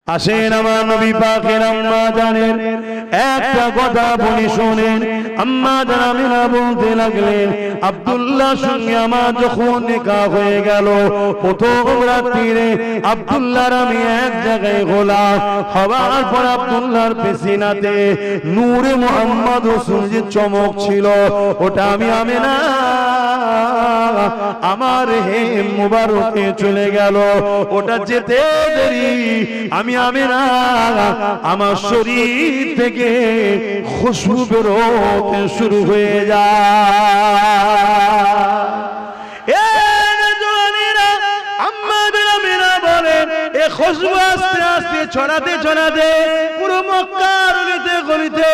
আসেন আমার নবী পাকের আম্মা জানেন একটা কথা বলি শুনেন। আম্মা জান আমিনা বলতে লাগলেন, আব্দুল্লাহর সঙ্গে আমার যখন নিকাহ হয়ে গেল, প্রথম রাত্রিরে আব্দুল্লাহর আমি এক জায়গায় গোলাম হওয়ার পর আব্দুল্লাহর পেছিনাতে নূরে মুহাম্মদ রাসূলের চমক ছিল, ওটা আমি আমিনা আমার হে মুবারকে চলে গেল। ওটা যেতে দেরি আমি আমিনা আমার শরীর থেকে খুশবু বেরোতে শুরু হয়ে যায়। খুশবু আস্তে আস্তে ছড়াতে ছড়াতে পুরো মক্কার গলিতে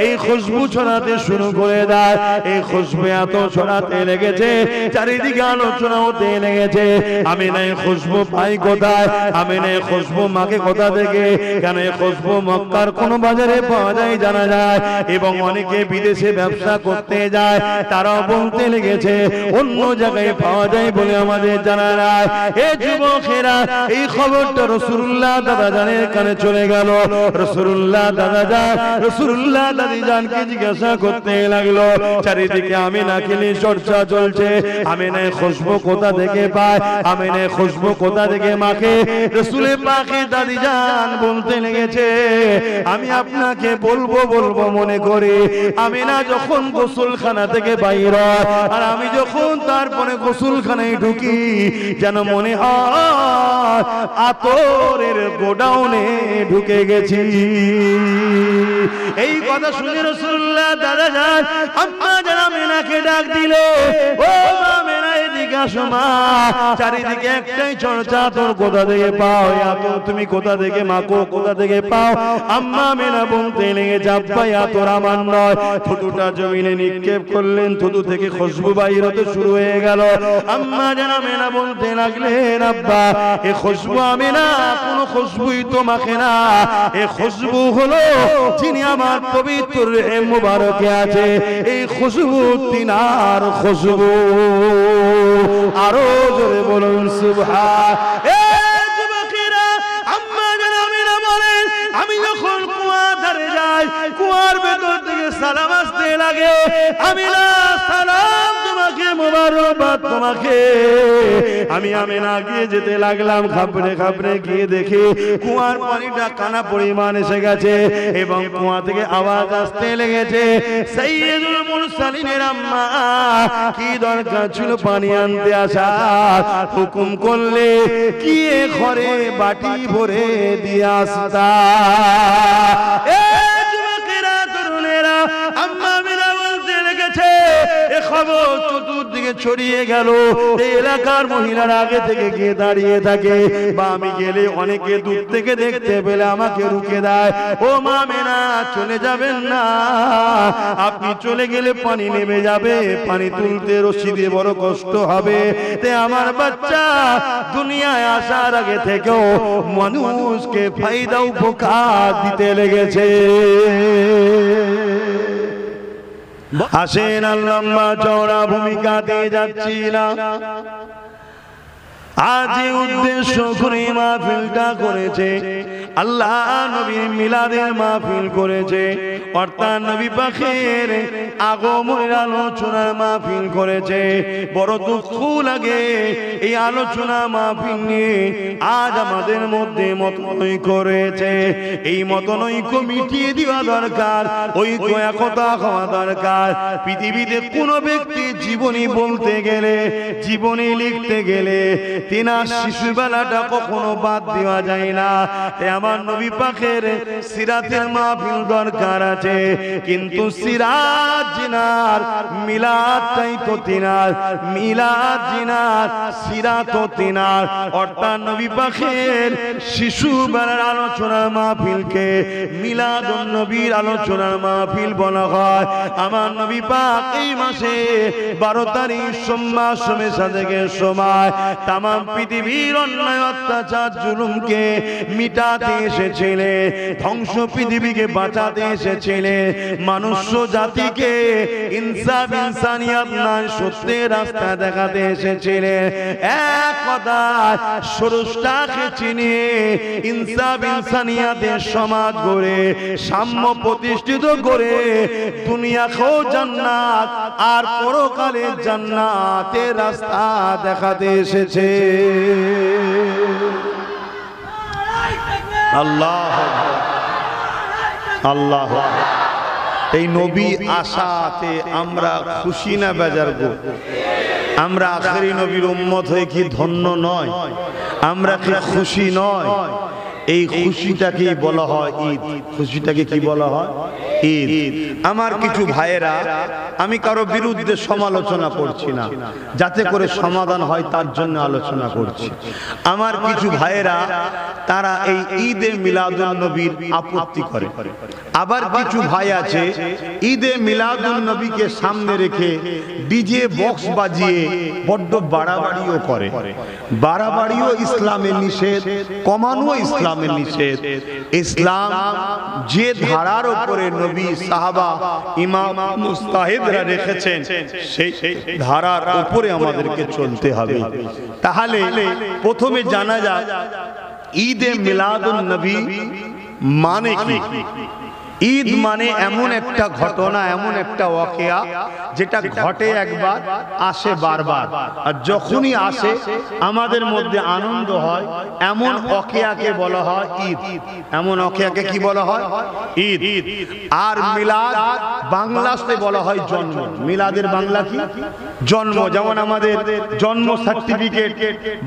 এই খুশবু ছড়াতে শুরু করে দেয়। এই খুশবু এত ছড়াতে লেগেছে, চারিদিকে আলোচনা হতে লেগেছে। আমি না এই খুশবু পাই কোথায়, আমি না এই খুশবু মাকে কোথা থেকে, কেন এই খুশবু মক্কার কোন বাজারে পাওয়া যায় জানা যায়, এবং অনেকে বিদেশে ব্যবসা করতে যায় তারাও বলতে লেগেছে অন্য জায়গায় পাওয়া যায় বলে আমাদের জানা যায়। এই যুবকেরা এই খবরটা রাসূলুল্লাহ দাদা জানের কানে চলে গেল। রাসূলুল্লাহ দাদা জান রাসূলুল্লাহ দাদি জানকে জিজ্ঞাসা করতে লাগলো, চারিদিকে আমিনা খেলি চর্চা চলছে, আমিনা খুশবু কোথা থেকে পায়, আমিনা খুশবু কোথা থেকে মাকে। রাসূলের পাকে দাদি জান বলতে লেগেছে, আমি আপনাকে বলবো বলবো মনে করি আমিনা যখন গোসলখানা থেকে বাইর হয় আর আমি যখন তারপরে গোসলখানায় ঢুকি যেন মনে হয় আতরের গোডাউনে ঢুকে গেছি। এই কথা শুনে রাসূলুল্লাহ দাদা যান আম্মা জান আমিনাকে ডাক দিল, ও আমিনা এদিকে আসো মা, চারিদিকে একটাই চর্চা, তোর কোথা থেকে পাও এত, তুমি কোথা থেকে মাকো কোথা থেকে পাও। আম্মা আমিনা বলতে লেগেছে, আব্বা এতর আমার নয়। থুতুটা জমিনে নিক্ষেপ করলেন, থুতু থেকে খুশবু বাইর হতে শুরু হয়ে গেল। আম্মা জান আমিনা বলতে লাগলেন, আব্বা এই খুশবু আমিনা কোন খুশবুই তো মাখে না, এই খুশবু হলো যিনি আমার পবিত্র মুবারকে আছে এই খুশবু তিনার খুশবু। আরো জোরে বলুন সুবহান। আমি যখন কুয়ার ধারে যাই, কুয়ার ভেতর থেকে সালাম আসতে লাগে, আমি না সালাম তোমাকে মোবারকবাদ তোমাকে। আমি আমিনা গিয়ে যেতে লাগলাম, খাবড়ে খাবড়ে গিয়ে দেখি কুয়ার পানিটা কানা পরিমাণ এসে গেছে এবং কুয়া থেকে আওয়াজ আসতে লেগেছে, সাইয়্যিদুল মুরসালিনের আম্মা কি দরকার ছিল পানি আনতে আসা, হুকুম করলে গিয়ে ঘরে বাটি ভরে দিয়ে আসতা। খবর চতুর্দিকে ছড়িয়ে গেল, এলাকার মহিলারা আগে থেকে গিয়ে দাঁড়িয়ে থাকে, বা আমি গেলে অনেকে দূর থেকে দেখতে পেলে আমাকে রুকে দেয়, ও মা আমিনা চলে যাবেন না, আপনি চলে গেলে পানি নেমে যাবে, পানি তুলতে রশি দিয়ে বড় কষ্ট হবে। তে আমার বাচ্চা দুনিয়ায় আসার আগে থেকেও মানুষকে ফায়দা উপকার দিতে লেগেছে। আসেন লম্বা চওড়া ভূমিকা দিয়ে যাচ্ছিলাম, আজ উদ্দেশ্য করে মাহফিলটা করেছে, আল্লাহ নবীর মিলাদের মাহফিল করেছে, অর্থাৎ নবী পাকের আগমনের আলোচনার মাহফিল করেছে। বড় দুঃখ লাগে এই আলোচনা মাহফিল নিয়ে আজ আমাদের মধ্যে মতনৈক্য রয়েছে। এই মতনৈক্য মিটিয়ে দেওয়া দরকার, ঐক্য একতা হওয়া দরকার। পৃথিবীতে কোনো ব্যক্তি জীবনী বলতে গেলে, জীবনী লিখতে গেলে তিনার শিশুবেলাটা কখনো বাদ দেওয়া যায় না। আমার নবী পাকের সিরাতের মাহফিল দরকার আছে, কিন্তু সিরাত জিনার মিলাদটাই তো তিনার, মিলাদ জিনার সিরাত তিনার, অর্থাৎ নবী পাকের শিশুবেলার আলোচনার মাহফিলকে মিলাদুন নবীর আলোচনার মাহফিল বলা হয়। আমার নবী পাক এই মাসে 12 তারিখ সোমবার সাদেকের সময় তামাম পৃথিবীর অন্যায় অত্যাচার জুলুমকে মিটাতে এসেছিলেন, ধ্বংস পৃথিবীকে বাঁচাতে এসেছিলেন। এসেছিলেন মানুষ জাতিকে ইনসাফ ইনসানিয়ত নয় সত্যের রাস্তা দেখাতে এসেছিলেন। এক কথায় স্রষ্টাকে চিনিয়ে ইনসাফ ইনসানিয়তের সমাজ গড়ে সাম্য প্রতিষ্ঠিত করে দুনিয়াকেও জান্নাত আর পরকালে জান্নাতের রাস্তা দেখাতে এসেছে। আল্লাহ আল্লাহ। এই নবী আশাতে আমরা খুশি না বেজার গো? আমরা আখেরি নবীর উম্মত হয়ে কি ধন্য নয়? আমরা কি খুশি নয়? এই খুশিটাকে বলা হয় ঈদ। খুশিটাকে কি বলা হয়? ঈদ। আমার কিছু ভাইয়েরা, আমি কারো বিরুদ্ধে সমালোচনা করছি না, যাতে করে সমাধান হয় তার জন্য আলোচনা করছি। আমার কিছু ভাইয়েরা তারা এই ঈদে মিলাদুন নবীর আপত্তি করে। আবার কিছু ভাই আছে ঈদে মিলাদুন নবীকে সামনে রেখে ডিজে বক্স বাজিয়ে বড্ড বাড়াবাড়িও করে। বাড়াবাড়িও ইসলামের নিষেধ, কমানো ইসলামের নিষেধ। ইসলাম যে ধারার উপরে নবী, সাহাবা, ইমাম, মুস্তাহিদরা রেখেছেন সেই ধারার উপরে আমাদেরকে চলতে হবে। তাহলে প্রথমে জানা যাক ঈদে মিলাদুন নবী মানে কি। ঈদ মানে এমন একটা ঘটনা, এমন একটা ওয়াকিয়া যেটা ঘটে একবার, আসে বারবার, আর যখনই আসে আমাদের মধ্যে আনন্দ হয়, এমন ওয়াকিয়াকে বলা হয় ঈদ। এমন ওয়াকিয়াকে কি বলা হয়? ঈদ। আর মিলাদ বাংলাতে বলা হয় জন্ম। মিলাদের বাংলা কি? জন্ম। যেমন আমাদের জন্ম সার্টিফিকেট,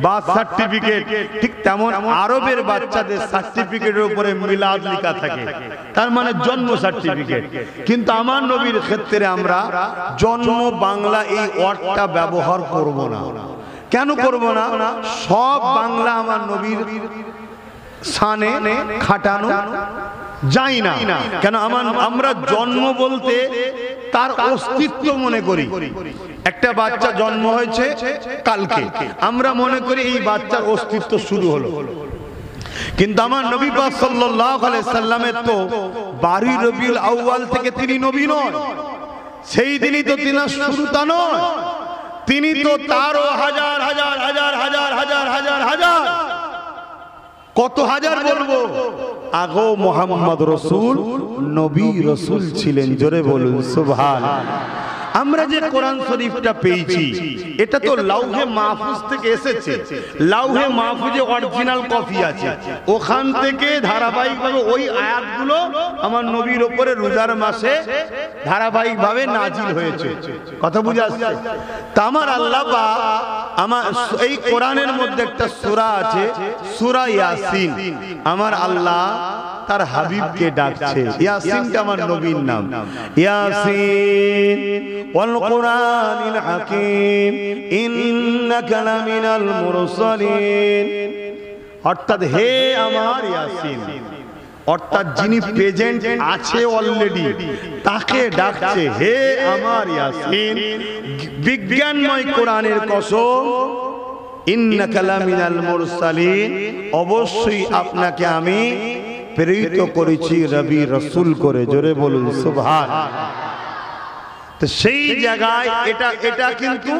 বার্থ সার্টিফিকেট, ঠিক তেমন আরবের বাচ্চাদের সার্টিফিকেটের উপরে মিলাদ লেখা থাকে, তার মানে জন্ম সার্টিফিকেট। কিন্তু আমার নবীর ক্ষেত্রে আমরা জন্ম বাংলা এই ওয়ার্ডটা ব্যবহার করব না। কেন করব না? সব বাংলা আমার নবীর শানে খাটানো যায় না। কেন? আমরা জন্ম বলতে তার অস্তিত্ব মনে করি। একটা বাচ্চা জন্ম হয়েছে কালকে, আমরা মনে করি এই বাচ্চার অস্তিত্ব শুরু হলো। কিন্তু আমার নবী পাক সাল্লাল্লাহু আলাইহি সাল্লামের তো 12 রবিউল আউয়াল থেকে তিনি নবী নন, সেই দিনই তো তিনি শুরুটা নয়, তিনি তো তারও হাজার হাজার হাজার হাজার হাজার হাজার হাজার, কত হাজার বলবো, আগো মুহাম্মদ রাসূল নবী রাসূল ছিলেন। জোরে বলুন সুবহানাল্লাহ। আমরা যে কোরআন শরীফটা পেয়েছি এটা তো লাউহে মাহফুজ থেকে এসেছে। লাউহে মাহফুজে অরিজিনাল কপি আছে, ওখান থেকে ধারাবাহিকভাবে ওই আয়াতগুলো আমার নবীর উপরে রোজার মাসে ধারাবাহিকভাবে নাজিল হয়েছে। কথা বুঝে আসছে? তা আমার আল্লাহ বা আমার এই কোরআনের মধ্যে একটা সূরা আছে, সূরা ইয়াসিন। আমার আল্লাহ তার হাবিবকে ডাকছে। ইয়াসিনটা আমার নবীর নাম। ইয়াসিন ওয়াল কুরআনিল হাকীম ইন্নাকা লামিনাল মুরসালিন। অর্থাৎ হে আমার ইয়াসিন, অর্থাৎ যিনি প্রেজেন্ট আছে অলরেডি তাকে ডাকছে, হে আমার ইয়াসিন। বিজ্ঞানময় কোরআনের কসম, ইন্নাকা লামিনাল মুরসালিন, অবশ্যই আপনাকে আমি প্রেরিত করেছি নবী রাসূল করে। জোরে বলুন সুবহানাল্লাহ। তো সেই জায়গায় এটা কিন্তু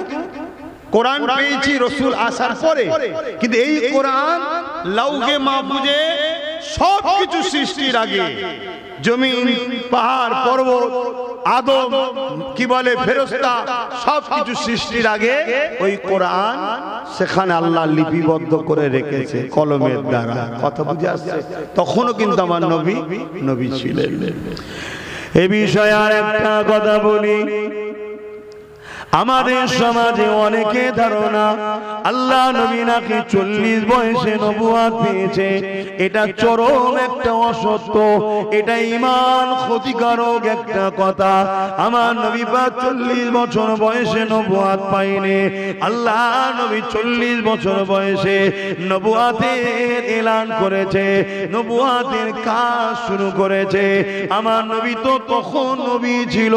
কোরআন পেয়েছি রাসূল আসার পরে, কিন্তু এই কোরআন লাউহে মাহফুজে সবকিছু সৃষ্টির আগে, জমিন, পাহাড়, পর্বত, আদম, কি বলে ফেরেশতা, সবকিছু সৃষ্টির আগে ওই কোরআন সেখানে আল্লাহ লিপিবদ্ধ করে রেখেছে কলমের দ্বারা। কথা বুঝে আসছে? তখনও কিন্তু আমার নবী ছিলেন। এই বিষয়ে আর একটা কথা বলি, আমাদের সমাজে অনেকে ধারণা আল্লাহ নবী নাকি 40 বয়সে নবুয়ত পেয়েছে। এটা চরম একটা অসত্য, এটা ঈমান ক্ষতিকারক একটা কথা। আমার নবী পাক 40 বছর বয়সে নবুয়ত পায়নি। আল্লাহ নবী 40 বছর বয়সে নবুয়তের এলান করেছে, নবুয়তের কাজ শুরু করেছে। আমার নবী তো তখন নবী ছিল।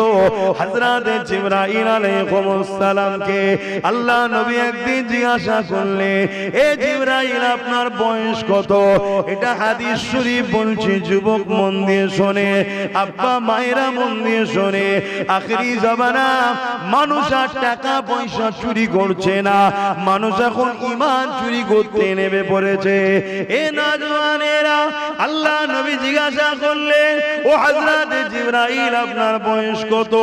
হযরত জিবরাইল আলাইহিস সালামকে আল্লাহ নবী একদিন জিজ্ঞাসা করলে, এ জিবরাইল আপনার বয়স কত? এটা হাদিস শরীফ বলছে। যুবক মন দিয়ে শোনে, আব্বা মায়েরা মন দিয়ে শোনে, আখেরি জামানা মানুষ আর টাকা পয়সা চুরি করছে না, মানুষ এখন ঈমান চুরি করতে নেমে পড়েছে। এ নওজওয়ানেরা, আল্লাহ নবী জিজ্ঞাসা করলেন, ও হযরত জিবরাইল আপনার বয়স কত?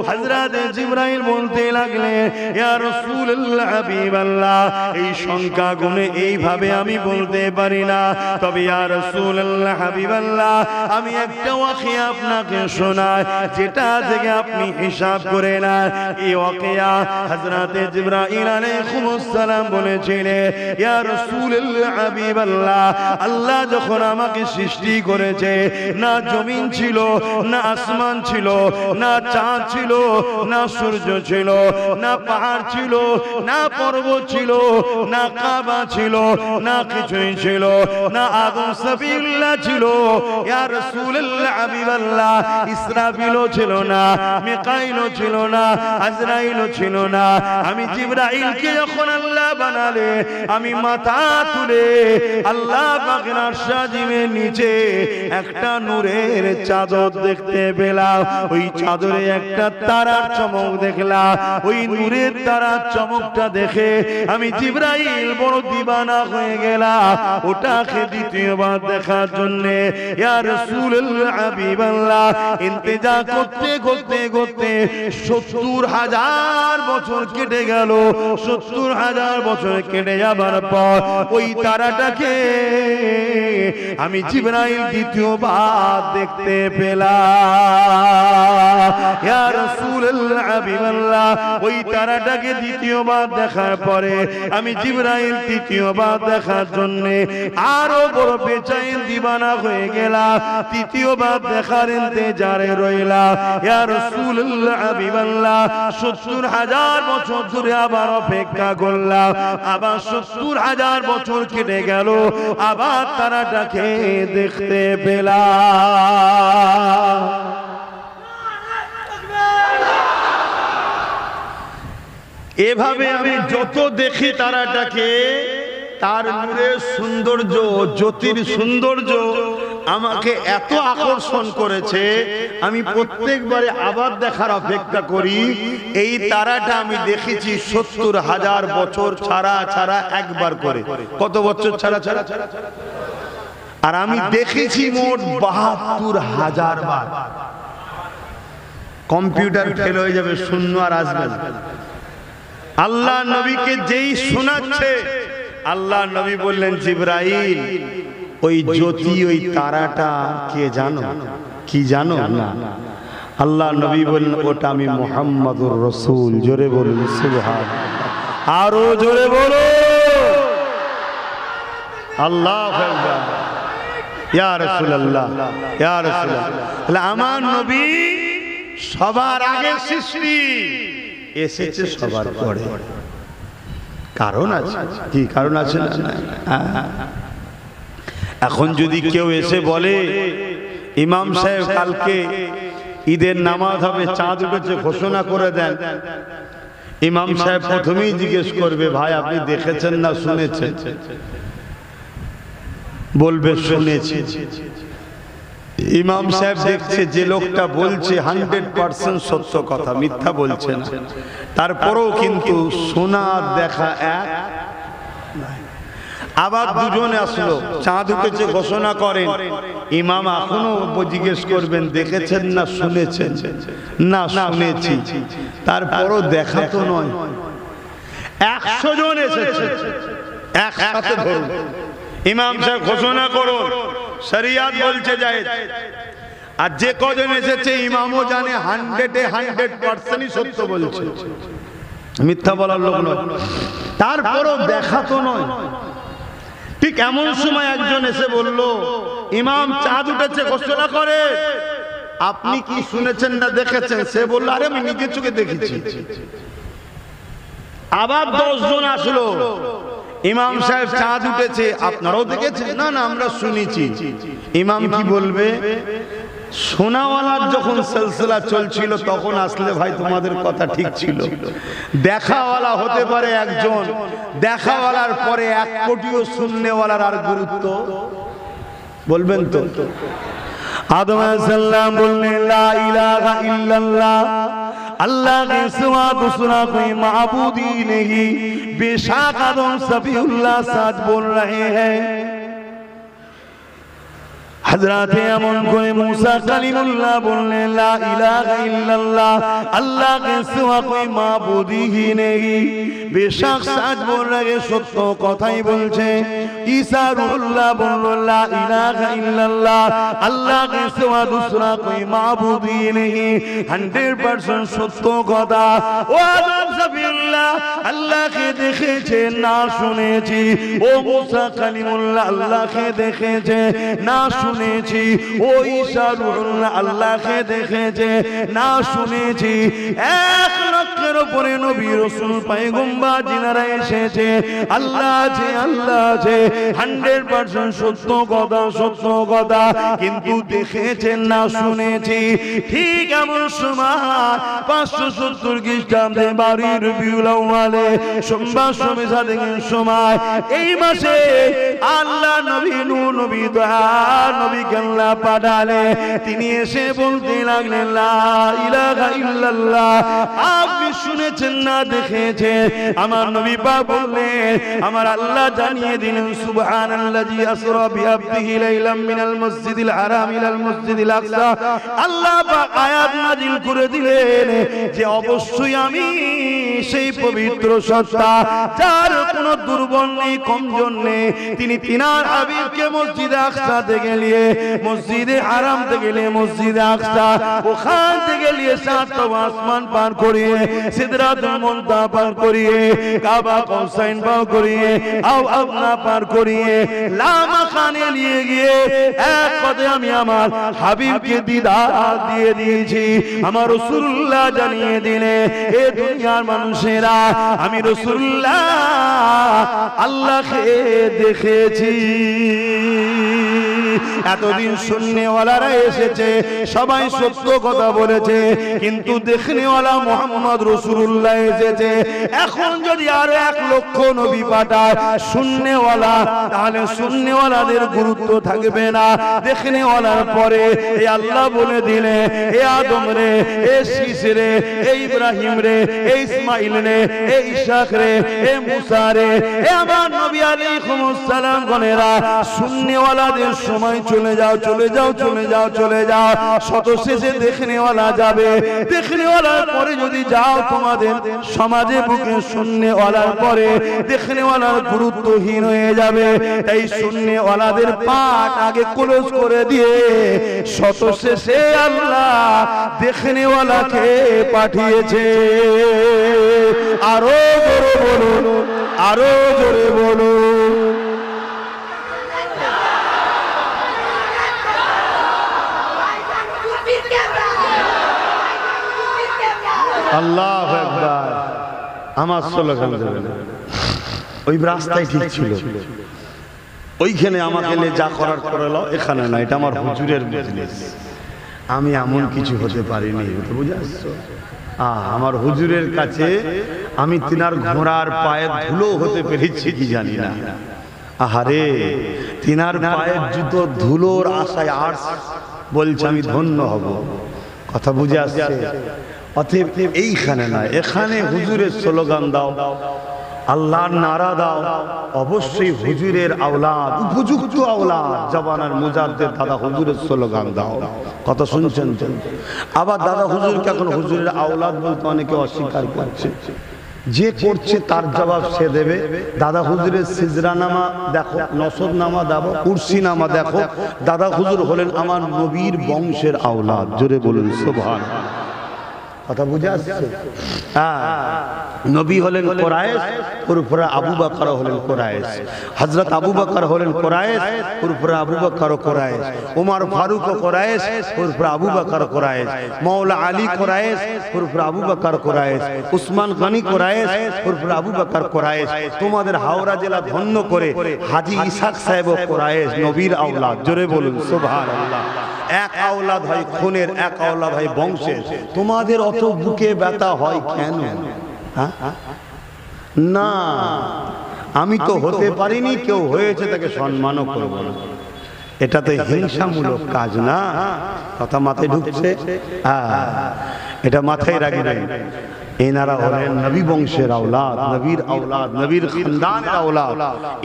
হযরত জিবরাইল বলতে লাগলেন, ইয়া রাসূলুল্লাহ হাবিবাল্লাহ, এই সংখ্যা গুণে এইভাবে আমি বলতে পারি না, তবে ইয়া রাসূলুল্লাহ হাবিবাল্লাহ আমি একটা ওয়াকিয়া আপনাকে শোনাই, যেটা থেকে আপনি হিসাব করে না। এই ওয়াকিয়া হযরত জিবরাইল আলাইহিস সালাম বলেছিলেন, ইয়া রাসূলুল্লাহ হাবিবাল্লাহ, আল্লাহ যখন আমাকে সৃষ্টি করেছে, না জমিন ছিল, না আসমান ছিল, না চাঁদ ছিল, না সূর্য ছিল, না পাহাড় ছিল, না পর্বত ছিল, না কাবা ছিল, না কিছুই ছিল, না আদম সফিউল্লাহ ছিল, ইয়া রাসূলুল্লাহ হাবিবাল্লাহ ইসরাফিলও ছিল না, মিকাইলও ছিল না, আজরাইলও ছিল না। আমি জিবরাইলকে যখন আল্লাহ বানালে, আমি মাথা তুলে আল্লাহ পাকের আরশ আজিমের নিচে একটা নূরের চাদর দেখতে পেলাম। ওই চাদরে একটা তারার চমক দেখলাম। ওই নূরের তারার চমকটা দেখে আমি জিবরাইল বড় দিবানা হয়ে গেলাম, ওটাকে দ্বিতীয়বার দেখার জন্য। ইয়া রাসূলুল্লাহ হাবিবাল্লাহ ইন্তজার করতে করতে করতে ৭০,০০০ বছর কেটে গেল। ৭০,০০০ বছর কেটে যাবার পর ওই তারাটাকে আমি জিবরাইল দ্বিতীয়বার দেখতে পেলাম। ইয়া রাসূলুল্লাহ হাবিবাল্লাহ ওই তারাটাকে দ্বিতীয়বার দেখার পরে আমি জিবরাইল তৃতীয়বার দেখার জন্য আরো বড় বেচैन দিবানা হয়ে গেলাম। তৃতীয়বার দেখার ইন্তজারে রইলাম। ইয়া রাসূলুল্লাহ হাবিবাল্লাহ ৭০,০০০ বছর ধরে আবার অপেক্ষা করলাম। আবার ৭০,০০০ বছর কেটে গেল, আবার তারাটাকে দেখতে পেলাম। এভাবে আমি যত দেখি তারাটাকে, তার নূরের সৌন্দর্য, জ্যোতির সৌন্দর্য আমাকে এত আকর্ষণ করেছে, আমি প্রত্যেকবারে আবার দেখার অপেক্ষা করি। এই তারাটা আমি দেখেছি ৭০,০০০ বছর ছাড়া ছাড়া একবার করে। কত বছর ছাড়া ছাড়া? আর আমি দেখেছি মোট ৭২,০০০ বার। কম্পিউটার ফেল হয়ে যাবে, শূন্য আর আসবে না। আল্লাহ নবীকে যেই শোনাচ্ছে, আল্লাহ নবী বললেন, জিবরাইল ওই জ্যোতি, ওই তারাটা কে জানো? কি জানো না? আল্লাহ নবী বললেন, ওটা আমি মুহাম্মাদুর রাসূল। জোরে বলুন সুবহানাল্লাহ, আরো জোরে বলো আল্লাহু আকবার। ইয়া রাসূলুল্লাহ, ইয়া রাসূলুল্লাহ, আমার নবী সবার আগে সৃষ্টি, এসেছে সবার পরে। কারণ আছে, কি কারণ আছে না? এখন যদি কেউ এসে বলে, ইমাম সাহেব কালকে ঈদের নামাজ হবে, চাঁদ উঠেছে, ঘোষণা করে দেন, ইমাম সাহেব প্রথমেই জিজ্ঞেস করবে, ভাই আপনি দেখেছেন না শুনেছেন? বলবে শুনেছি। ইমাম সাহেব দেখছে যে লোকটা বলছে 100% সত্য কথা, মিথ্যা বলছে না, তারপরেও কিন্তু শোনা দেখা এক। আবার দুজনে আসলো, চাঁদ উঠেছে ঘোষণা করেন, ইমাম এখনো জিজ্ঞেস করবেন দেখেছেন না শুনেছেন? না শুনেছি। তারপরও দেখা তো নয়। 100 জন এসেছে, একসাথে ধরুন, ইমাম সাহেব ঘোষণা করুন, শরিয়াত বলছে যায়। আর যে কজন এসেছে ইমামও জানে 100% সত্য বলছে, মিথ্যা বলার লোক নয়। তারপরও দেখা তো নয়। ঠিক এমন সময় একজন এসে বলল, ইমাম চাঁদ উঠেছে ঘোষণা করে, আপনি কি শুনেছেন না দেখেছেন? সে বলল, আরে আমি নিজের চোখে দেখেছি। আবার 10 জন আসলো, ইমাম সাহেব চাঁদ উঠেছে, আপনারাও দেখেছেন? না না আমরা শুনেছি। ইমাম কি বলবে? শোনাওয়ালার যখন সিলসিলা চলছিল তখন আসলে ভাই তোমাদের কথা ঠিক ছিল। দেখাওয়ালা হতে পারে একজন, দেখাওয়ালার পরে 1 কোটিও শুননেওয়ালার আর গুরুত্ব বলবেন তো? आदम अलैहिस्सलाम बोलने ला इलाहा इल्लल्लाह, अल्लाह के सिवा दूसरा कोई माबूद ही नहीं। बेशक आदम सफीउल्लाह सच बोल रहे हैं। हजरते अमन कोई मूसा कलीमुल्लाह बोलने ला इलाहा इल्लल्लाह, अल्लाह के सिवा कोई माबूद ही नहीं। बेशक सच बोल रहे, सत्य कथाई बोलছে। ईसा रूहुल्लाह बोलो ला इलाहा इल्लल्लाह, अल्लाह के सिवा दूसरा कोई माबूद ही नहीं। 100% সত্য কথা। ও আদম সফিউল্লাহ, আল্লাহকে দেখেছে না শুনেছি। ও মুসা কালিমুল্লাহ, আল্লাহকে দেখেছে না শুনেছি। ও ঈসা রূহুল্লাহ, আল্লাহকে দেখেছে না শুনেছি। 1 লক্ষের উপরে নবী রাসূল পয়গম্বর যিনারা এসেছে, আল্লাহ আছে আল্লাহ আছে, 100% সত্য কথা সত্য কথা, কিন্তু দেখেছেন না শুনেছি। ঠিক এমন সময় 570 খ্রিস্টাব্দে 12 রবিউল আউয়ালে সোমবার সমিধানের সময়, এই মাসে আল্লাহ নবী নূহ নবী দোয়া নবী আল্লাহ পাঠালে। তিনি এসে বলতে লাগলেন লা ইলাহা ইল্লাল্লাহ। আপনি শুনেছেন না দেখেছেন? আমার নবী পাক বললেন, আমার আল্লাহ জানিয়ে দিলেন সুবহানাল্লাযী আসরা বিআবদিহি লাইলাম মিনাল মসজিদিল হারাম ইলাল মসজিদিল আকসা। আল্লাহ পাক আয়াত নাযিল করে দিলেন যে অবশ্যই আমি সেই পবিত্র সত্তা, যার কোনো দুর্বল নেই কমজোর নেই, তিনি তিনার হাবিবকে মসজিদে আকসা থেকে নিয়ে মসজিদে হারাম থেকে নিয়ে মসজিদে আকসা, ওখান থেকে নিয়ে 7 আসমান পার করিয়ে সিদরাতুল মুনতাহা পার করিয়ে কাবা কৌসাইন পার করিয়ে আওনা পার করিয়ে লামাখানে নিয়ে গিয়ে এক পদে আমি আমার হাবিবকে দিদার দিয়ে দিয়েছি। আমার রাসূলুল্লাহ জানিয়ে দিলে এ দুনিয়ার মানুষেরা, আমি রাসূলুল্লাহ আল্লাহকে দেখেছি। এতদিন শুননেওয়ালারা এসেছে, সবাই সত্য কথা বলেছে, কিন্তু দেখনেওয়ালা মুহাম্মদ রাসূলুল্লাহ এসেছে। এখন যদি আরো 1 লক্ষ নবী পাঠায় শুননেওয়ালা, তাহলে শুননেওয়ালাদের গুরুত্ব থাকবে না। দেখনেওয়ালার পরে এ আল্লাহ বলে দিলে, এ আদম রে, এ শীষ রে, এ ইব্রাহিম রে, এ ইসমাইল রে, এ ইসহাক রে, এ মুসা রে, এ আমার নবী আলাইহিস সালাম গণেরা, শুননেওয়ালাদের সময় চলে যাও চলে যাও চলে যাও চলে যাও। শত শেষে দেখনেওয়ালা যাবে। দেখনেওয়ালার পরে যদি যাও, তোমাদের সমাজে বুকে শুননেওয়ালার পরে দেখনেওয়ালার গুরুত্বহীন হয়ে যাবে। তাই শুননেওয়ালাদের পাঠ আগে ক্লোজ করে দিয়ে শত শেষে আল্লাহ দেখনেওয়ালাকে পাঠিয়েছে। আরো জোরে বলুন, আরো জোরে বলুন। আল্লাহু আকবার। আমার স্লোগান দেবেন, ওই রাস্তায় ঠিক ছিল, ওইখানে আমাকে যা করার করে লো, এখানে না। এটা আমার হুজুরের মজলিস, আমি এমন কিছু হতে পারিনি, বুঝে আসছো? আমার হুজুরের কাছে আমি তিনার ঘোড়ার পায়ের ধুলো হতে পেরেছি কি জানি না। আহারে, তিনার পায়ের জুতো ধুলোর আশায় আর বলছে আমি ধন্য হব। কথা বুঝে আসছে? অতএব এইখানে না, এখানে হুজুরের স্লোগান দাও, আল্লাহর নারা দাও। অবশ্যই হুজুরের আওলাদ, উপযুক্ত আওলাদ, জবানের মুজাদ্দিদ দাদা হুজুরের স্লোগান দাও। কথা শুনছেন? আবার দাদা হুজুরকে এখন হুজুরের আওলাদ বলতে অনেকে অস্বীকার করছে। যে করছে তার জবাব সে দেবে। দাদা হুজুরের সিজরা নামা দেখো, নসব নামা দেখো, কুরসি নামা দেখো। দাদা হুজুর হলেন আমার নবীর বংশের আওলাদ। জোরে বলুন সুবহানাল্লাহ। কথা বুঝে আসছে? নবী হলেন কুরাইশ, পুরপুরা আবু বকর হলেন কুরাইশ। হযরত আবু বকর হলেন কুরাইশ, পুরপুরা আবু বকর কুরাইশ। ওমর ফারুক কুরাইশ, পুরপুরা আবু বকর কুরাইশ। মাওলা আলী কুরাইশ, পুরপুরা আবু বকর কুরাইশ। উসমান গনি কুরাইশ, পুরপুরা আবু বকর কুরাইশ। তোমাদের হাওড়া জেলা ধন্য করে হাজী ইসহাক সাহেব কুরাইশ, নবীর আওলাদ। জোরে বলুন সুবহানাল্লাহ। এক আওলাদ হয় খুনের, এক আওলাদ হয় বংশের। তোমাদের অত বুকে ব্যথা হয় কেন? না, আমি তো হতে পারিনি, কেউ হয়েছে তাকে সম্মানও করব না। এটা তো হিংসামূলক কাজ না, কথা মাথায় ঢুকছে? এটা মাথায় রাখবেন। এনারা হলেন নবী বংশের আওলাদ, নবীর আওলাদ, নবীর খানদানের আওলাদ।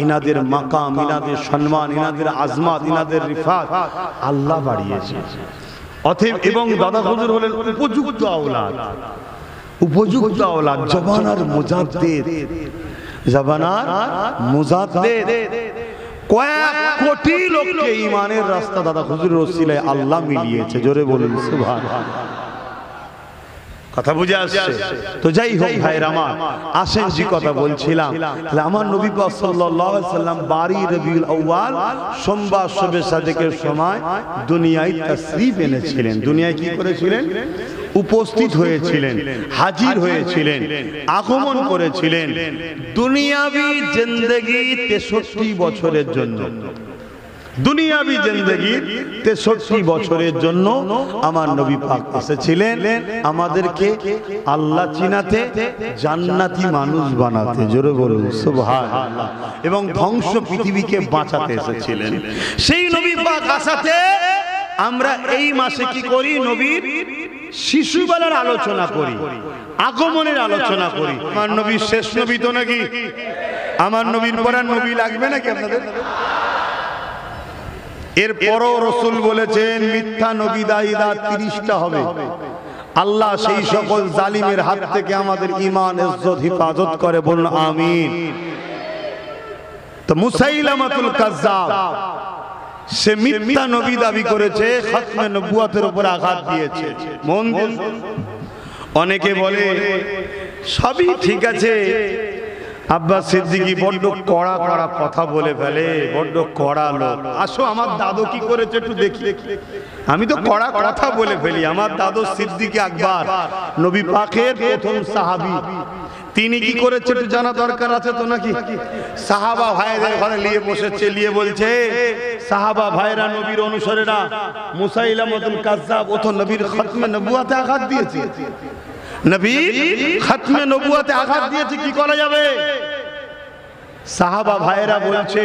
ইনাদের মাকাম, ইনাদের সম্মান, ইনাদের আজমাত, ইনাদের রিফাত আল্লাহ বাড়িয়েছে। অতএব এবং দাদা হুজুর হলেন উপযুক্ত আওলাদ, উপযুক্ত আওলাদ। জবানার মুজাদ্দিদ, জবানার মুজাদ্দিদ। কয়েক কোটি লোককে ঈমানের রাস্তা দাদা হুজুরের ওসিলায় আল্লাহ মিলিয়েছে। জোরে বলুন সুবহানাল্লাহ। কথা বুঝে আসছে তো? যাই হোক ভাইরা আমার, আসেন যে কথা বলছিলাম, আমার নবী পাক সাল্লাল্লাহু আলাইহি ওয়াসাল্লাম 12 রবিউল আউয়াল সোমবার শবে সাদেকের সময় দুনিয়ায় তাশরীফ এনেছিলেন। দুনিয়ায় কি করেছিলেন? উপস্থিত হয়েছিলেন, হাজির হয়েছিলেন, আগমন করেছিলেন দুনিয়াবি জিন্দেগি 63 বছরের জন্য। দুনিয়াবি জিন্দেগি 63 বছরের জন্য আমার নবী পাক এসেছিলেন আমাদেরকে আল্লাহ চিনাতে, জান্নাতি মানুষ বানাতে। জোরে বলুন সুবহানাল্লাহ। এবং ধ্বংস পৃথিবীকে বাঁচাতে এসেছিলেন। সেই নবী পাক আসাতে আমরা এই মাসে কি করি? নবীর শিশুবেলার আলোচনা করি, আগমনের আলোচনা করি। আমার নবী শেষ নবী তো নাকি? আমার নবীর পর নবী লাগবে নাকি আপনাদের? এরপরও রাসূল বলেছেন মিথ্যা নবী দায়ীরা 30টা হবে। আল্লাহ সেই সকল জালিমের হাত থেকে আমাদের ঈমান ইজ্জত হিফাজত করে, বলুন আমিন। তো মুসাইলামাতুল কাজ্জাব সে মিথ্যা নবী দাবি করেছে, খাতমে নবুয়তের উপর আঘাত দিয়েছে। মন দিন। অনেকে বলে সবই ঠিক আছে, আব্বাস সিদ্দিকী বড্ড কড়া কড়া কথা বলে ফেলে, বড্ড কড়া লোক। আসো আমার দাদু কি করেছে একটু দেখি। আমি তো কড়া কথা বলে ফেলি। আমার দাদু সিদ্দিক আকবর, নবী পাকের প্রথম সাহাবী, তিনি কি করেছে একটু জানা দরকার আছে তো নাকি? সাহাবা ভাইদের ঘরে নিয়ে বসেছে, নিয়ে বলছে সাহাবা ভাইরা, নবীর অনুসারীরা, মুসাইলামাতুল কাজ্জাব ও তো নবীর খাতমে নবুয়তে আঘাত দিয়েছে। নবী খাতমে নবুয়তে আঘাত দিয়েছে, কি করা যাবে? সাহাবা ভাইরা বলছে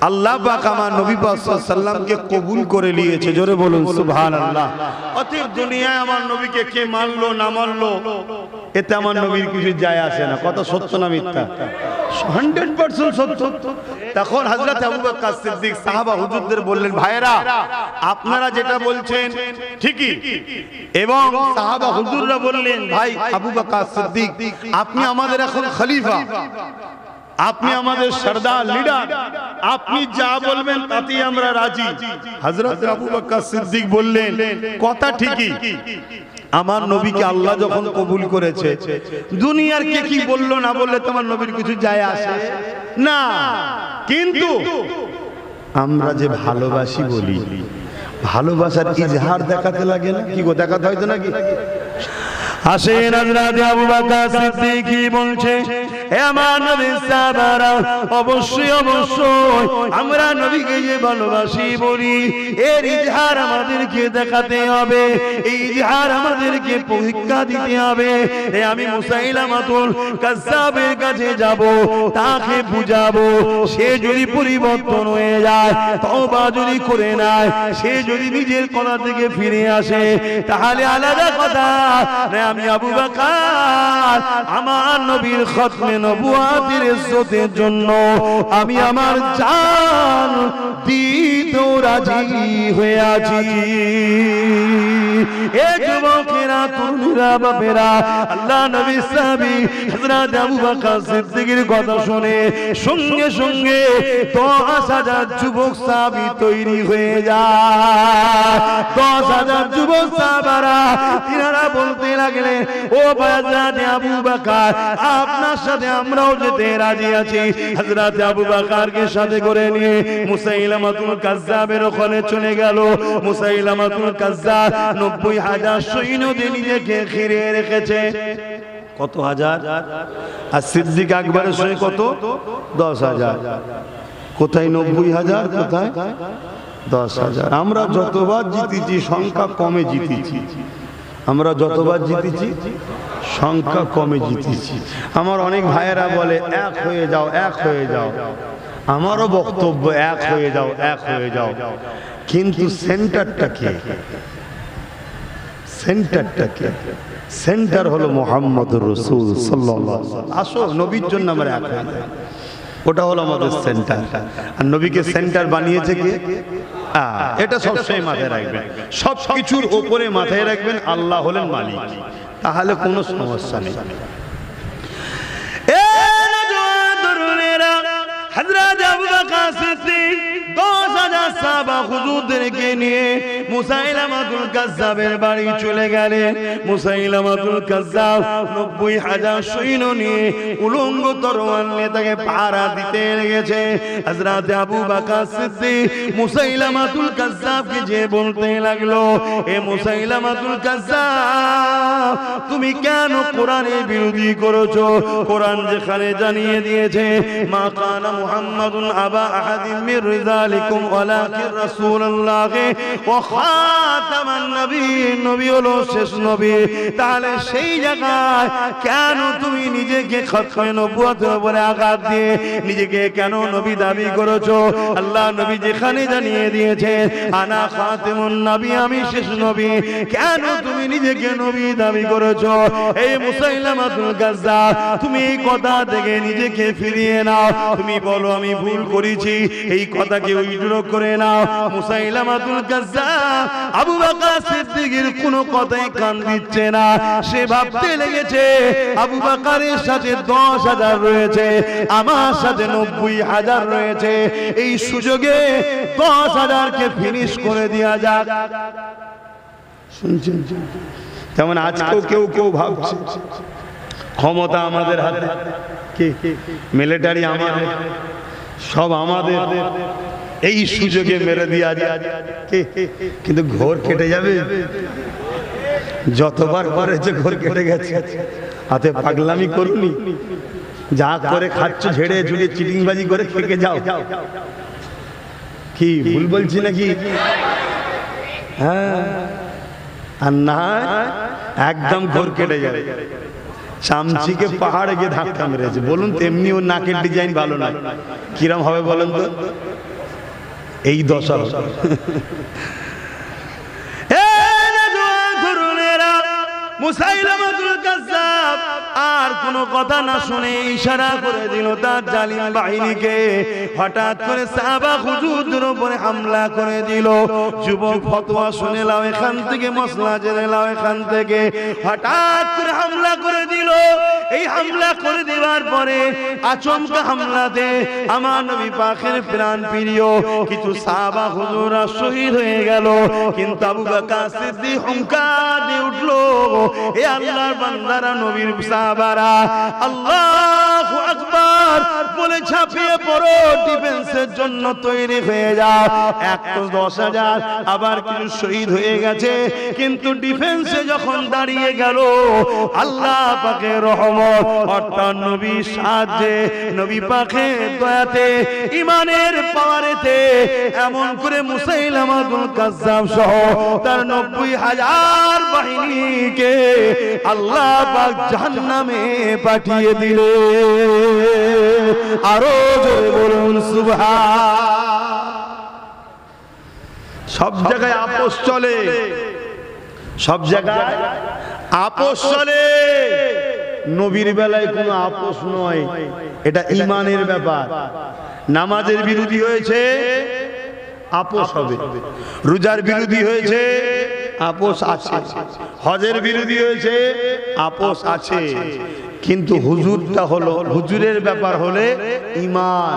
আল্লাহ পাক আমার নবী পাক সাল্লাল্লাহু আলাইহি ওয়াসাল্লামকে কবুল করে নিয়েছে। জোরে বলুন সুবহানাল্লাহ। অতএব দুনিয়ায় আমার নবীকে কে মানলো না মানলো এতে আমার নবীর কিছু যায় আসে না। কত সত্য না মিথ্যা? 100% সত্য। তখন হযরত আবু বকর সিদ্দিক সাহাবা হুজুরদের বললেন, ভাইরা আপনারা যেটা বলছেন ঠিকই। এবং সাহাবা হুজুররা বললেন, ভাই আবু বকর সিদ্দিক আপনি আমাদের এখন খলিফা, আপনি আমাদের সরদার, লিডার, আপনি যা বলবেন তাতেই আমরা রাজি। হযরত আবু বকর সিদ্দিক বললেন, কথা ঠিকই, আমার নবীকে আল্লাহ যখন কবুল করেছে, দুনিয়ার কে কি বললো না বললে তোমার নবীর কিছু যায় আসে না। কিন্তু আমরা যে ভালোবাসি বলি, ভালোবাসার ইজহার দেখাতে লাগে না? কি গো, দেখাতে হয়তো নাকি? আসেন হযরত আবু বকর সিদ্দিক বলছে, হে আমার নবীর সাহাবারা, অবশ্যই অবশ্যই আমরা নবীকে যে ভালোবাসি বলি, এর ইজহার আমাদেরকে দেখাতে হবে, এই ইজহার আমাদেরকে পরীক্ষা দিতে হবে। আমি মুসাইলামাতুল কাজ্জাবের কাছে যাব, তাকে বুঝাবো, সে যদি পরিবর্তন হয়ে যায়, তওবা যদি করে নেয়, সে যদি নিজের কথা থেকে ফিরে আসে, তাহলে আলাদা কথা। আমি আবু বকর আমার নবীর খাতমে নবুয়তের ইজ্জতের জন্য আমি আমার জান দিতেও রাজি হয়ে আছি। এ যুবকেরা, তরুণীরা, বাপেরা, আল্লাহ নবী সাহাবী হযরত আবু বকর সিদ্দিকের কথা শুনে সঙ্গে সঙ্গে 10,000 যুবক সাহাবী তৈরি হয়ে যায়। 10,000 যুবক সাহাবারা তিনারা বলতে লাগলেন, ও হযরত আবু বকর আপনার সাথে আমরাও যেতে রাজি আছি। হযরত আবু বকরকে সাথে করে নিয়ে মুসাইলামাতুল কাজ্জাবের ওখানে চলে গেল। মুসাইলামাতুল কাজ্জাব 90,000 সৈন্য দিয়ে নিজেকে ঘিরে রেখেছে। কত হাজার? আর সিদ্দিক আকবরের সঙ্গে কত? 10,000। কোথায় 90,000, কোথায় 10,000? আমরা যতবার জিতেছি সংখ্যা কমে জিতেছি। আমরা যতবার জিতেছি সংখ্যা কমে জিতেছি। আমার অনেক ভাইয়েরা বলে এক হয়ে যাও, এক হয়ে যাও। আমারও বক্তব্য এক হয়ে যাও, এক হয়ে যাও, কিন্তু সেন্টারটা কে? সেন্টারটা কে? সেন্টার হলো মুহাম্মদুর রাসূল সাল্লাল্লাহু আলাইহি ওয়াসাল্লাম। আসো নবীর জন্য আমরা এক হয়ে যাই, ওটা হলো আমাদের সেন্টার। আর নবীকে সেন্টার বানিয়েছে কে? এটা সবসময় মাথায় রাখবেন, সব কিছুর উপরে মাথায় রাখবেন আল্লাহ হলেন মালিক, তাহলে কোনো সমস্যা নেই। হযরত আবু বকর সিদ্দিক 10,000 সাহাবা হুজুরদেরকে নিয়ে মুসাইলামাতুল কাজ্জাবের বাড়ি চলে গেলেন। মুসাইলামাতুল কাজ্জাব 90,000 সৈন্য নিয়ে উলঙ্গ তরোয়াল নিয়ে তাকে পাহারা দিতে লেগেছে। হযরত আবু বকর সিদ্দিক মুসাইলামাতুল কাজ্জাবকে যে বলতে লাগলো, এ মুসাইলামাতুল কাজ্জাব, তুমি কেন কোরআনের বিরোধী করেছো? কোরআন যেখানে জানিয়ে দিয়েছে মা কানা মুহাম্মাদুন আবা আহাদিম মির রিজালিকুম ওয়ালাকিন রাসূলুল্লাহ ওয়া খাতামান নবিয়্যিন, নবী হলো শেষ নবী। তাহলে সেই জায়গায় কেন তুমি নিজেকে খতমে নবুয়তের উপরে আঘাত দিয়ে নিজেকে কেন নবী দাবি করেছো? আল্লাহ নবী যেখানে জানিয়ে দিয়েছে আনা খাতিমুন নবী, আমি শেষ নবী, কেন তুমি নিজেকে নবী দাবি করেছো? এই মুসাইলামাতুল কাজ্জাব, তুমি এই কথা থেকে নিজেকে ফিরিয়ে নাও, তুমি বলো আমি ভুল করেছি, এই কথাকে উইথড্র করে নাও। মুসাইলামাতুল কাজ্জাব আবু বকর সিদ্দিকের কোনো কথাই কান দিচ্ছে না। সে ভাবতে লেগেছে আবু বকরের সাথে 10,000 রয়েছে, আমার সাথে 90,000 রয়েছে, এই সুযোগে 10,000 কে ফিনিশ করে দেওয়া যাক। শুনছেন? তেমন আজকেও কেউ কেউ ভাবছে ক্ষমতা আমাদের হাতে, মিলিটারি আমাদের, সব আমাদের, এই সুযোগে মেরে দেওয়া যায়। কিন্তু ঘোর কেটে যাবে, যতবার করেছে ঘোর কেটে গেছে। হাতে পাগলামি করুনি, যা করে খাচ্ছ ঝেড়ে ঝুড়ে চিটিংবাজি করে খেকে যাও। কি ভুল বলছি নাকি? হ্যাঁ, আর না একদম ঘোর কেটে যাবে। চামচিকে পাহাড়ে গিয়ে ধাক্কা মেরেছে, বলুন তো এমনি ওর নাকের ডিজাইন ভালো না, কিরম হবে বলুন তো? এই দশা। মুসাইলামাতুল কাজ্জাব আর কোনো কথা না শুনে ইশারা করে দিল তার জালিম বাহিনীকে। হঠাৎ করে সাহাবা হুজুরদের উপরে হামলা করে দিল। যুবক ফতোয়া শুনে লাও এখান থেকে, মশলা জেনে লাও এখান থেকে। হঠাৎ করে হামলা করে দিল। এই হামলা করে দেওয়ার পরে আচমকা হামলাতে আমার নবী পাকের প্রাণ প্রিয় কিছু সাহাবা হুজুররা শহীদ হয়ে গেল। কিন্তু আবু বকর সিদ্দিক হুঙ্কার দিয়ে উঠলো, এ আল্লাহর বান্দারা, নবীর সাহাবারা, আল্লাহু আকবার বলে ঝাঁপিয়ে পড়ো, ডিফেন্সের জন্য তৈরি হয়ে যাও। 10,000 আবার কিছু শহীদ হয়ে গেছে, কিন্তু ডিফেন্সে যখন দাঁড়িয়ে গেল আল্লাহ পাকের রহমত অর্থাৎ নবীর সাহায্যে, নবী পাকের দয়াতে, ইমানের পাওয়ারেতে এমন করে মুসাইলামাতুল কাজ্জাব সহ তার 90,000 বাহিনীকে আল্লাহ পাক জাহান্নামে পাঠিয়ে দিলে। আরো জোরে বলুন সুবহান। সব জায়গায় আপোষ চলে, সব জায়গায় আপোষ চলে, নবীর বেলায় কোনো আপোষ নয়। এটা ঈমানের ব্যাপার। নামাজের বিরোধী হয়েছে, আপোষ হবে। রোজার বিরোধী হয়েছে, আপোষ আছে। হজের বিরোধী হয়েছে, আপোষ আছে। কিন্তু হুজুরটা হলো, হুজুরের ব্যাপার হলে ঈমান,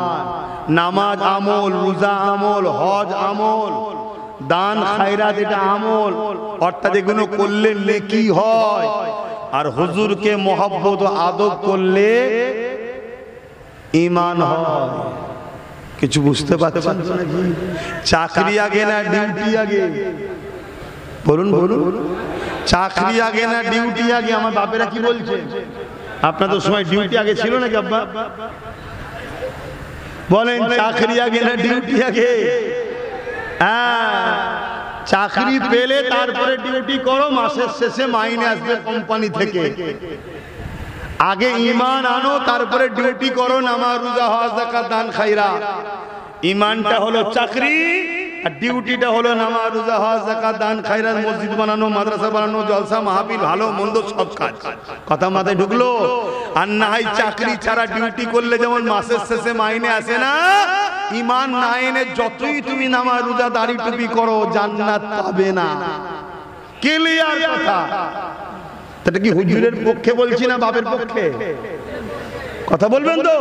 নামাজ আমল, রোজা আমল, হজ আমল, দান খায়রাত এটা আমল, অর্থাৎ এগুলো করলে নেকি হয়। আর হুজুরকে মহব্বত ও আদব করলে ঈমান হয়। কিছু বুঝতে পারছেন নাকি? চাকরি আগে না ডিউটি আগে? বলুন বলুন, চাকরি আগে না ডিউটি আগে? আমার বাপেরা কি বলছে? আপনাদের সময় ডিউটি আগে ছিল নাকি আব্বা? বলেন চাকরি আগে না ডিউটি আগে? হ্যাঁ, চাকরি পেলে তারপরে ডিউটি করো, মাসের শেষে মাইনে আসবে কোম্পানি থেকে। আগে ঈমান আনো, তারপরে ডিউটি করো, নামাজ রোজা হজ যাকাত দান খায়রাত। ঈমানটা হলো চাকরি, আর ডিউটিটা হলো নামাজ রোজা হজ যাকাত দান খায়রাত, মসজিদ বানানো, মাদ্রাসা বানানো, জলসা মাহফিল, ভালো মন্দ সব কাজ। কথা মাথায় ঢুকলো? আর না হয় চাকরি ছাড়া ডিউটি করলে যেমন মাসের শেষে মাইনে আসে না, ঈমান না এনে যতই তুমি নামাজ রোজা দাড়ি টুপি করো জান্নাত পাবে না। ক্লিয়ার কথা। এটা কি হুজুরের পক্ষে বলছি না বাপের পক্ষে? কথা বলবেন তো?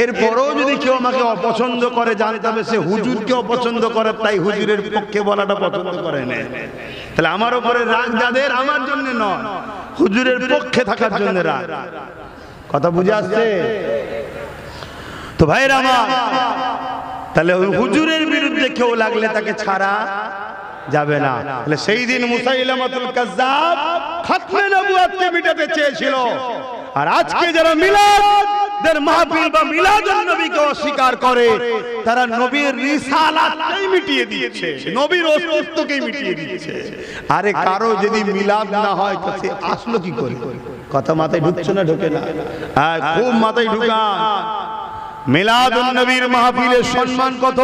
এরপরও যদি কেউ আমাকে অপছন্দ করে, জানতে হবে সে হুজুরকে অপছন্দ করে, তাই হুজুরের পক্ষে বলাটা পছন্দ করে না। তাহলে আমার উপরে রাগ যাদের, আমার জন্য নয়, হুজুরের পক্ষে থাকার জন্য রাগ। কথা বুঝে আসছে তো ভাইরা আমার? তাহলে ওই হুজুরের বিরুদ্ধে কেউ লাগলে তাকে ছাড়া যাবে না। তাহলে সেই দিন মুসাইলামাতুল কাজ্জাব খাতমে নবুয়তকে মিটাতে চেয়েছিল, আর আজকে যারা মিলাদের মাহফিল বা মিলাদুন নবীকে অস্বীকার করে, তারা নবীর রিসালাতকেই মিটিয়ে দিচ্ছে, নবীর অস্তিত্বকেই মিটিয়ে দিচ্ছে। আরে কারো যদি মিলাদ না হয় তো সে আসলো কি করে? কথা মাথায় ঢুকছে না? ঢোকে না? হ্যাঁ, খুব মাথায় ঢুকান। মিলাদুন নবীর মাহফিলের সম্মান কত?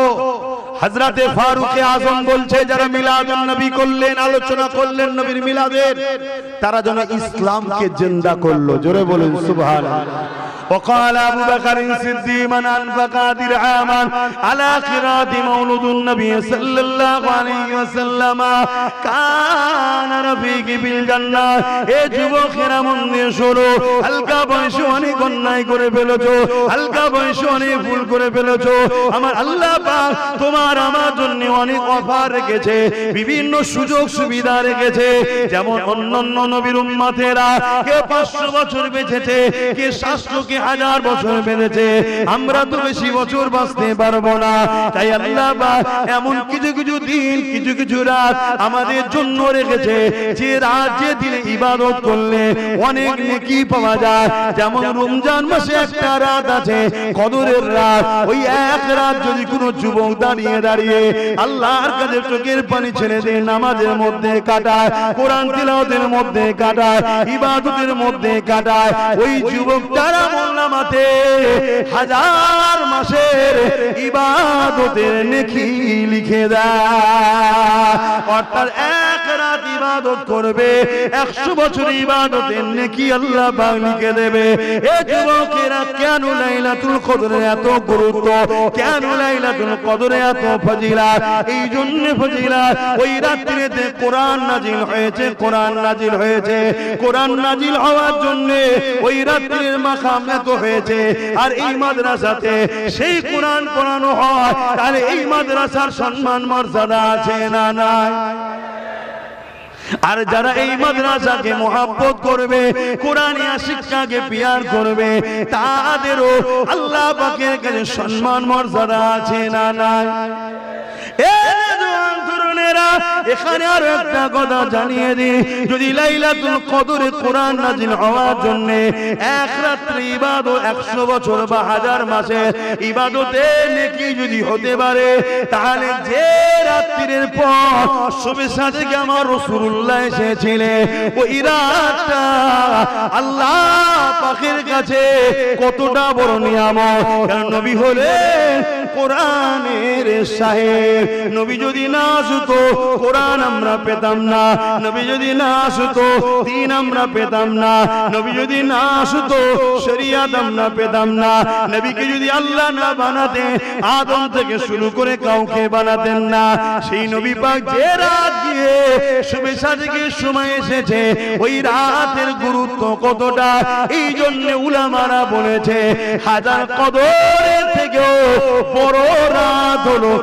হযরতে ফারুক আযম বলছে, যারা মিলাদুন নবী করলেন, আলোচনা করলেন নবীর মিলাদের, তারা যেন ইসলামকে জিন্দা করলো। জোরে বলুন সুবহানাল্লাহ। وقال أبو بكر الصديق من أنفق درهما على قراءة مولد النبي صلى الله عليه وسلم كان رفيقي بالجنة। এ যুবকেরা মন দিয়ে শোনো, হালকা বয়সে অনেক অন্যায় করে ফেলেছো, হালকা বয়সে অনেক ভুল করে ফেলেছো। আমার আল্লাহ পাক তোমার আমার জন্য অনেক অফার রেখেছে, বিভিন্ন সুযোগ সুবিধা রেখেছে। যেমন অন্যান্য নবীর উম্মতেরা কে 500 বছর বেঁচেছে, কে 700, কে 1000 বছর বেঁচেছে, আমরা তো বেশি বছর বাঁচতে পারবো না। তাই আল্লাহ পাক এমন কিছু কিছু দিন, কিছু কিছু রাত আমাদের জন্য রেখেছে, যে রাত, যে দিনে ইবাদত করলে অনেক নেকি পাওয়া যায়। যেমন রমজান মাসে একটা রাত আছে কদরের রাত, ওই এক রাত যদি কোনো যুবক দাঁড়িয়ে দাঁড়িয়ে আল্লাহর কাছে চোখের পানি ছেড়ে দিয়ে নামাজের মধ্যে কাটায়, কোরআন তিলাওয়াতের মধ্যে কাটায়, ইবাদতের মধ্যে কাটায়, ওই যুবক তারা মোল্লামাতে 1000 মাসের ইবাদতের নেকি লিখে দেয়। অর্থাৎ এক রাত ইবাদত করবে, 100 বছর ইবাদতের নেকি আল্লাহ পাক লিখে দেবে। এ যুবকেরা, কেন লাইলাতুল কদরের এত গুরুত্ব, কেন লাইলাতুল কদরে এত ফজিলাত? এই জন্য ফজিলাত, ওই রাত্রিতে কোরআন নাজিল হয়েছে, কোরআন নাজিল হয়েছে। কোরআন নাজিল হওয়ার জন্য ওই রাত্রির মাকাম এত হয়েছে। আর এই মাদ্রাসাতে সেই কোরআন পড়ানো হয়, তাহলে এই মাদ্রাসার সম্মান মর্যাদা আছে না নাই? আর যারা এই মাদ্রাসাকে মহব্বত করবে, কোরআনিয়া শিক্ষাকে পিয়ার করবে, তাদেরও আল্লাহ পাকের কাছে সম্মান মর্যাদা আছে না নাই? এখানে আরো একটা কথা জানিয়ে দিই, যদি লাইলাতুল কদরে কোরআন নাজিল হওয়ার জন্য এক রাত্রি ইবাদত 100 বছর বা 1000 মাসের ইবাদতে নেকি যদি হতে পারে, তাহলে যে রাত্রির পর সবে সাথে আমার রাসূলুল্লাহ এসেছিলেন, ওই রাতটা আল্লাহ পাকের কাছে কতটা বড় নিয়ামত। কারণ নবী হলেন কোরআনের সাহেব। নবী যদি না আসতো কোরআন আমরা পেতাম না, নবী যদি না আসতো দ্বীন আমরা পেতাম না, নবী যদি না আসতো শরীয়ত আমরা পেতাম না। নবীকে যদি আল্লাহ না বানাতে, আদম থেকে শুরু করে কাউকে বানাতেন না। সেই নবী পাক যে রাত গিয়ে শুভে সাজকে সময় এসেছে, ওই রাতের গুরুত্ব কতটা, এই জন্য উলামারা বলেছে 1000 কদরের থেকেও বড় রাত হলো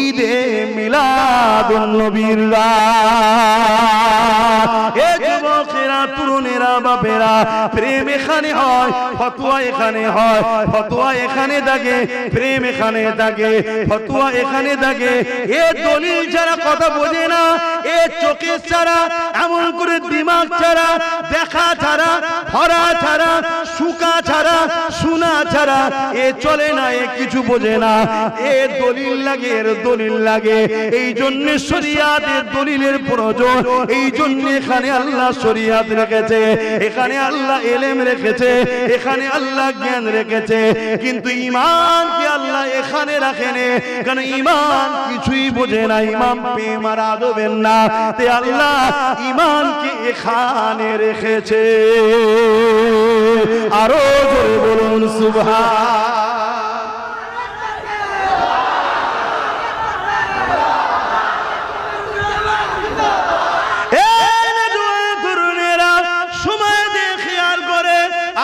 ঈদে মিলাদুন নবীর রাত। এ যুবকেরা, তরুণেরা, বাপেরা, প্রেম এখানে হয়, ফতোয়া এখানে হয়, ফতোয়া এখানে থাকে, প্রেম এখানে থাকে, ফতোয়া এখানে থাকে। এ দলিল ছাড়া কথা বোঝে না, এ চোখে ছাড়া, এমন করে দিমাগ ছাড়া, দেখা ছাড়া, ভরা ছাড়া, শুকা ছাড়া, শোনা ছাড়া এ চলে না, এ কিছু বোঝে না। এ দলিল লাগে, এর দলিল লাগে। এই জন্য শরীয়তের দলিলের প্রয়োজন, এই জন্য এখানে আল্লাহ শরীয়ত রেখেছে। এখানে আল্লাহ ইলম রেখেছে, এখানে আল্লাহ জ্ঞান রেখেছে, কিন্তু ঈমানকে আল্লাহ এখানে রাখেনি। কারণ ঈমান কিছুই বোঝে না, ঈমান পেয়ে মারা দেবেন না, তে আল্লাহ ঈমানকে এখানে রেখেছে। আরো জোরে বলুন সুবহান।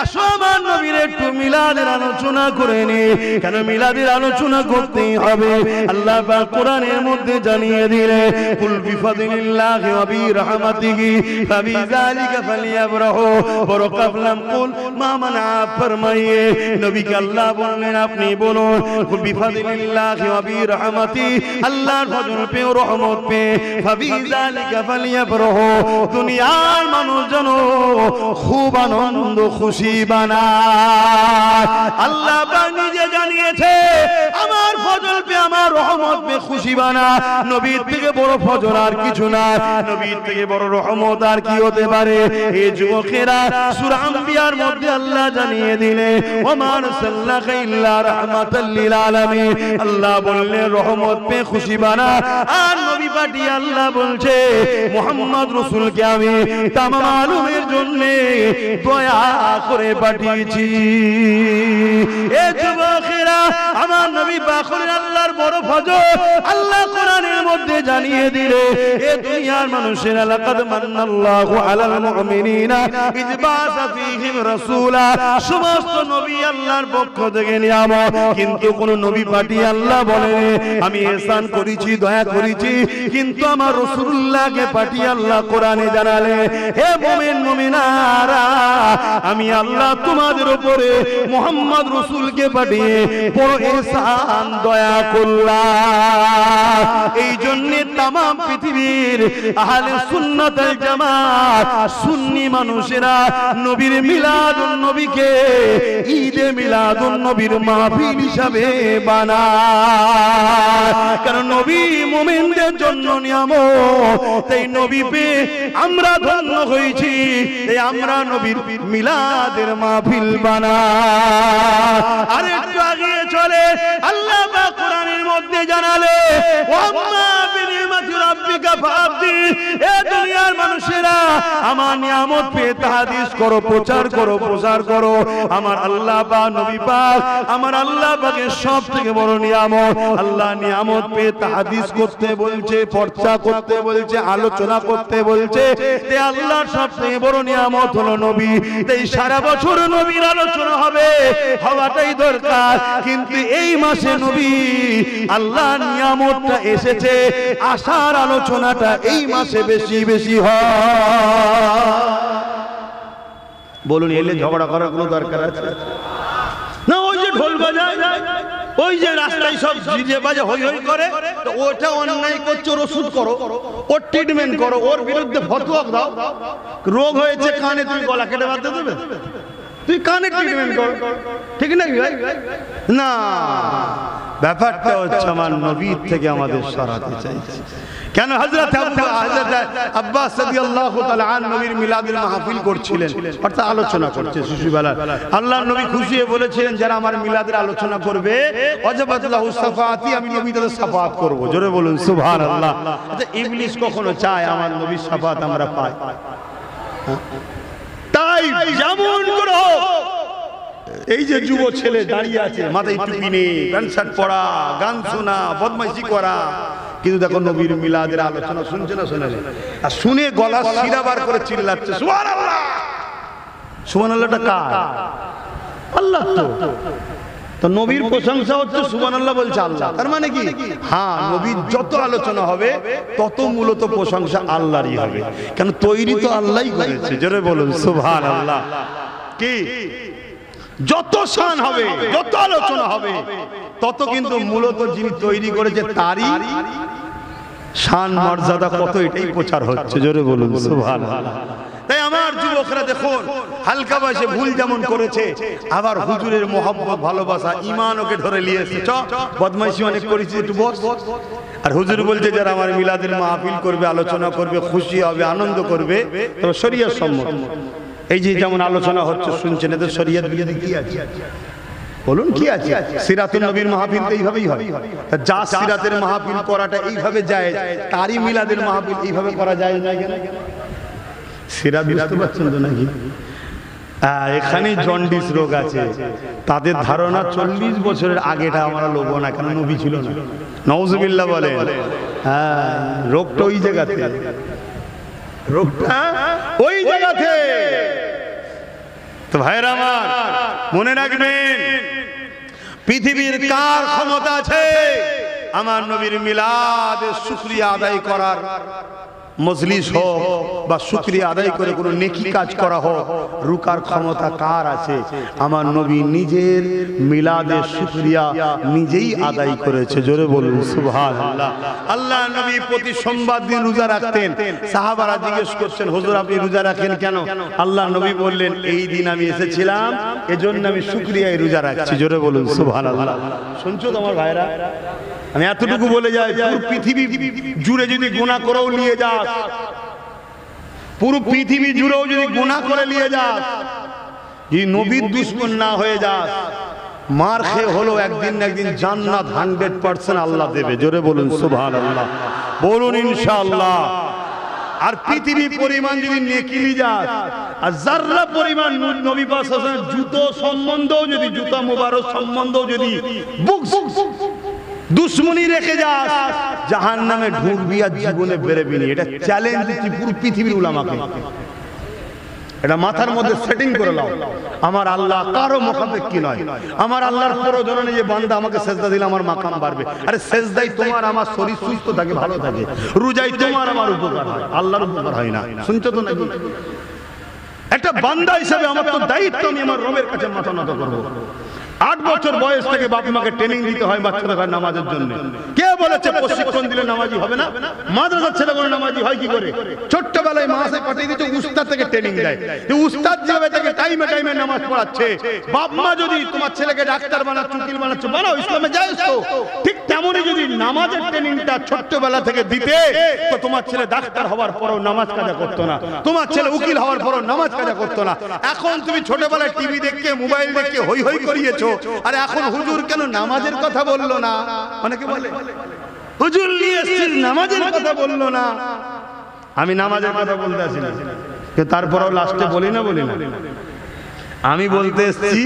আসো আমার নবীর একটু মিলাদের আলোচনা করে নি। কেন মিলাদের আলোচনা করতেই হবে? আল্লাহ পাক কোরআনের মধ্যে জানিয়ে দিলে কুল বিফাদিলিল্লাহি ওয়া বিরহমাতিহি ফাবিযালিকা ফালিয়াফরাহু ওয়া কাবলাম কুল মা মানা ফরমাইয়ে নবীকে আল্লাহ বললেন আপনি বলুন কুল বিফাদিলিল্লাহি ওয়া বিরহমাতিহি, আল্লাহর ফজল পে ও রহমত পে ফাবিযালিকা ফালিয়াফরাহু, দুনিয়ার মানুষ জানো খুব আনন্দ খুশি বানায়। আল্লাহ পাক নিজে জানিয়েছে আমার ফজল পে আমার রহমত পে খুশি বানা। নবীর থেকে বড় ফজল আর কিছু না, নবীর থেকে বড় রহমত আর কি হতে পারে? এই যুবকেরা সূরা আম্বিয়ার মধ্যে আল্লাহ জানিয়ে দিলে ওমা আরসালনাকা ইল্লা রাহমাতাল লিল আলামিন, আল্লাহ বললেন রহমত পে খুশি বানা। আর নবী পাঠিয়ে আল্লাহ বলছে মুহাম্মদ রাসূলকে আমি তামাম আলমের জন্য দয়া করে পাঠিয়েছি। এ যুবকেরা আমার নবী পাক আল্লাহর বড় ফজল আল্লাহ কোরআনের মধ্যে জানিয়ে দিলে এ দুনিয়ার মানুষেরা লাকাদ মান্নাল্লাহু আলাল মুমিনিনা ইয বাসা ফীহিম রাসূলা, সমস্ত নবী আল্লাহর পক্ষ থেকে নিয়ামত, কিন্তু কোন নবী পাঠিয়ে আল্লাহ বলেন আমি ihsan করেছি দয়া করেছি, কিন্তু আমার রাসূলুল্লাহকে পাঠিয়ে আল্লাহ কোরআনে জানালে হে মুমিন মুমিনারা আমি আল্লাহ তোমাদের উপরে মুহাম্মদ রাসূলকে পাঠিয়ে বড় ihsan দয়া করলাম। এই জন্য তাম পৃথিবীর আহলে সুন্নাত ওয়াল জামাত সুন্নি মানুষেরা নবীর মিলাদুন নবীকে ঈদে মিলাদুন নবীর মাহফিল হিসাবে বানায়। কারণ নবী মুমিনদের জন্য নিয়ামত, তাই নবী পেয়ে আমরা ধন্য হয়েছি, তাই আমরা নবীর মিলাদের মাহফিল বানাই। আর একটু আগিয়ে চলে আল্লাহ পাক কোরআনের মধ্যে জানালে ওয়াম্মা বিনিমাতি রাব্বিকা ফাহাদ্দিস, এ দুনিয়ার মানুষেরা আমার নিয়ামত পেয়ে তাহাদিস করো, প্রচার করো, প্রসার করো। আমার আল্লাহ পাক নবী পাক আমার আল্লাহ পাকের সবথেকে বড় নিয়ামত। আল্লাহ নিয়ামত পেয়ে তাহাদিস করতে বলছে, চর্চা করতে বলছে, আলোচনা করতে বলছে, তে আল্লাহর সবথেকে বড় নিয়ামত হলো নবী। তাই সারা বছর নবীর আলোচনা হবে, হওয়াটাই দরকার, কিন্তু এই মাসে নবী আল্লাহর নিয়ামতটা এসেছে, আশার আলোচনাটা এই মাসে বেশি বেশি হয়। বলুন এলে ঝগড়া করার কোনো দরকার আছে না? ওই যে ঢোল বাজায়, ওই যে রাস্তায় সব ডিজে বাজে হই হই করে, তো ওটা অন্যায় করছে, ওর ওষুধ করো, ওর ট্রিটমেন্ট করো, ওর বিরুদ্ধে ফতোয়া দাও। রোগ হয়েছে কানে, তুমি গলা কেটে বাঁধতে দেবে? তুই কানে ট্রিটমেন্ট কর, ঠিক নাকি ভাই? না, ব্যাপারটা হচ্ছে আমার নবীর থেকে আমাদের সরাতে চাইছে। কেন হযরত আব্বাস রাদিয়াল্লাহু তাআলা আন নবীর মিলাদুল মাহফিল করছিলেন, অর্থাৎ আলোচনা করছে শিশুবেলা। আল্লাহর নবী খুশি হয়ে বলেছিলেন যারা আমার মিলাদের আলোচনা করবে ওয়াজাবাত লাহু শাফাআতি, আমি নবী তাদের শাফাআত করব। জোরে বলুন সুবহানাল্লাহ। আচ্ছা ইবলিস কখনো চায় আমার নবীর শাফাআত আমরা পাই? তাই যেমন করো এই যে যুব ছেলে দাঁড়িয়ে আছে, মাথায় টুপি নেই, প্যান্ট শার্ট পরা, গান শোনা, বদমাইশি করা, কিন্তু দেখো নবীর মিলাদের আলোচনা শুনছে না শোনে না, আর শুনে গলা শিরা বার করে চিল্লাচ্ছে সুবহানাল্লাহ। সুবহানাল্লাহটা কার? আল্লাহ। তো নবীর প্রশংসা হচ্ছে সুবহানাল্লাহ বলছে আল্লাহ। তার মানে কি? হ্যাঁ, নবীর যত আলোচনা হবে তত মূলত প্রশংসা আল্লাহরই হবে, কেন তৈরি তো আল্লাহই করেছে। জোরে বলুন সুবহানাল্লাহ। কি যত শান হবে, যত আলোচনা হবে, তত কিন্তু মূলত যিনি তৈরি করেছে তারই শান মর্যাদা কত, এটাই প্রচার হচ্ছে। জোরে বলুন সুবহানাল্লাহ। তাই আমার যুবকরা দেখুন হালকা বয়সে ভুল যেমন করেছে, আবার হুজুরের মহব্বত ভালোবাসা ঈমান ওকে ধরে নিয়েছে। চ বদমাইশি অনেক করেছি, একটু বস। আর হুজুর বলছে যারা আমার মিলাদের মাহফিল করবে, আলোচনা করবে, খুশি হবে, আনন্দ করবে, তবে শরীয়ত সম্মত। এই যে যেমন আলোচনা হচ্ছে শুনছেন, এদের শরীয়ত বিরোধী কি আছে বলুন? কি আছে? সিরাতুন নবীর মাহফিল তো এইভাবেই হয়। তা যা সিরাতের মাহফিল করাটা এইভাবে যায়, তারই মিলাদের মাহফিল এইভাবে করা যায় না কেন? সিরাত বুঝতে পারছেন তো নাকি? এখানে জন্ডিস রোগ আছে, তাদের ধারণা 40 বছরের আগেটা আমরা লোব না, কেন নবী ছিল না। নাউজুবিল্লাহ বলে। হ্যাঁ, রোগটা ওই জায়গাতে, রোগটা ওই জায়গাতে। তো ভাইরা আমার মনে রাখবেন, পৃথিবীর কার ক্ষমতা আছে আমার নবীর মিলাদের শুকরিয়া আদায় করার? মজলিস হোক বা শুকরিয়া আদায় করে কোনো নেকি কাজ করা হোক, রুকার ক্ষমতা কার আছে? আমার নবী নিজের মিলাদের শুকরিয়া নিজেই আদায় করেছে। জোরে বলুন সুবহানাল্লাহ। আল্লাহ নবী প্রতি সোমবার দিন রোজা রাখতেন। সাহাবারা জিজ্ঞেস করছেন, হুজুর আপনি রোজা রাখেন কেন? আল্লাহ নবী বললেন, এই দিন আমি এসেছিলাম, এজন্য আমি শুকরিয়ায় রোজা রাখছি। জোরে বলুন সুবহানাল্লাহ। শুনছো তো আমার ভাইরা? আমি এতটুকু বলে যাই, পুরো পৃথিবী জুড়ে যদি গুনাহ করেও নিয়ে যাস, পুরো পৃথিবী জুড়েও যদি গুনাহ করে নিয়ে যাস, যদি নবীর দুশমন না হয়ে যাস, মার খেয়ে হলো একদিন না একদিন জান্নাত 100% আল্লাহ দেবে। জোরে বলুন সুবহানাল্লাহ, বলুন ইনশাআল্লাহ। আর পৃথিবী পরিমাণ যদি নেকি নিয়ে যাস, আর যাররা পরিমাণ নবী পাক সাল্লাল্লাহু আলাইহি ওয়াসাল্লাম জুতো সম্বন্ধেও যদি, জুতা মুবারক সম্বন্ধেও যদি দুশ্মনী রেখে যাস, জাহান্নামে ঢুকবি আর জীবনে বেরোবি না। এটা চ্যালেঞ্জ দিচ্ছি পুরো পৃথিবীর উলামাকে। এটা মাথার মধ্যে সেটিং করে নাও। আমার আল্লাহ কারো মুখাপেক্ষী নয়। আমার আল্লাহর প্রয়োজনে যে বান্দা আমাকে সেজদা দিলে আমার মাকাম বাড়বে। আরে সেজদাই তোমার আমার শরীর সুস্থ থাকে, ভালো থাকে। রোজাই তোমার আমার উপকার হয়, আল্লাহর উপকার হয় না। শুনছো তো নাকি? একটা বান্দা হিসেবে আমার তো দায়িত্ব, আমি আমার রবের কাছে মাথা নত করবো। 8 বছর বয়স থেকে বাপ মাকে ট্রেনিং দিতে হয় বাচ্চাদের নামাজের জন্য। কে বলেছে প্রশিক্ষণ দিলে নামাজি হবে না? মাদ্রাসার ছেলেগুলো নামাজি হয় কি করে? ছোট্টবেলায় মাসে পাঠিয়ে দিচ্ছে, উস্তাদ থেকে ট্রেনিং দেয়। উস্তাদ যেভাবে থেকে টাইমে টাইমে নামাজ পড়াচ্ছে, বাপ মা যদি তোমার ছেলেকে ডাক্তার বানাচ্ছে, উকিল বানাচ্ছে, বানাও, ইসলামে জায়েজ তো। ঠিক তেমনই যদি নামাজের ট্রেনিংটা ছোট্টবেলা থেকে দিতে, তো তোমার ছেলে ডাক্তার হওয়ার পরও নামাজ কাজা করতো না, তোমার ছেলে উকিল হওয়ার পরও নামাজ কাজা করতো না। এখন তুমি ছোটবেলায় টিভি দেখে, মোবাইল দেখে হই হই করিয়েছো। আরে এখন হুজুর কেন নামাজের কথা বললো না? অনেকে বলে হুজুর নিয়ে এসেছেন, নামাজের কথা বললো না। আমি নামাজের কথা বলতে আসি না, তারপরেও লাস্টে বলি না। আমি বলতে এসেছি,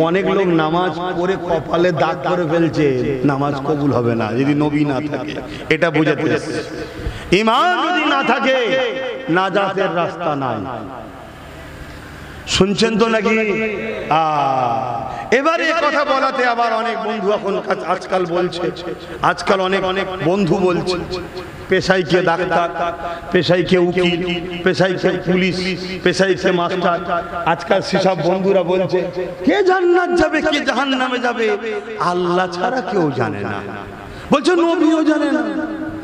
অনেক লোক নামাজ পড়ে কপালে দাগ করে ফেলছে, নামাজ কবুল হবে না যদি নবী না থাকে। এটা বুঝাতে এসেছি। ঈমান যদি না থাকে, নাজাতের রাস্তা নাই। শুনছেন তো নাকি? এবারে কথা বলাতে আবার অনেক বন্ধু এখন আজকাল বলছে, আজকাল অনেক বন্ধু বলছে, পেশায় কে ডাক্তার, পেশায় কে উকিল, পেশায় কে পুলিশ, পেশায় কে মাস্টার। আজকাল সেসব বন্ধুরা বলছে, কে জান্নাত যাবে কে জাহান্নামে যাবে আল্লাহ ছাড়া কেউ জানে না। বলছে নবীও জানে না।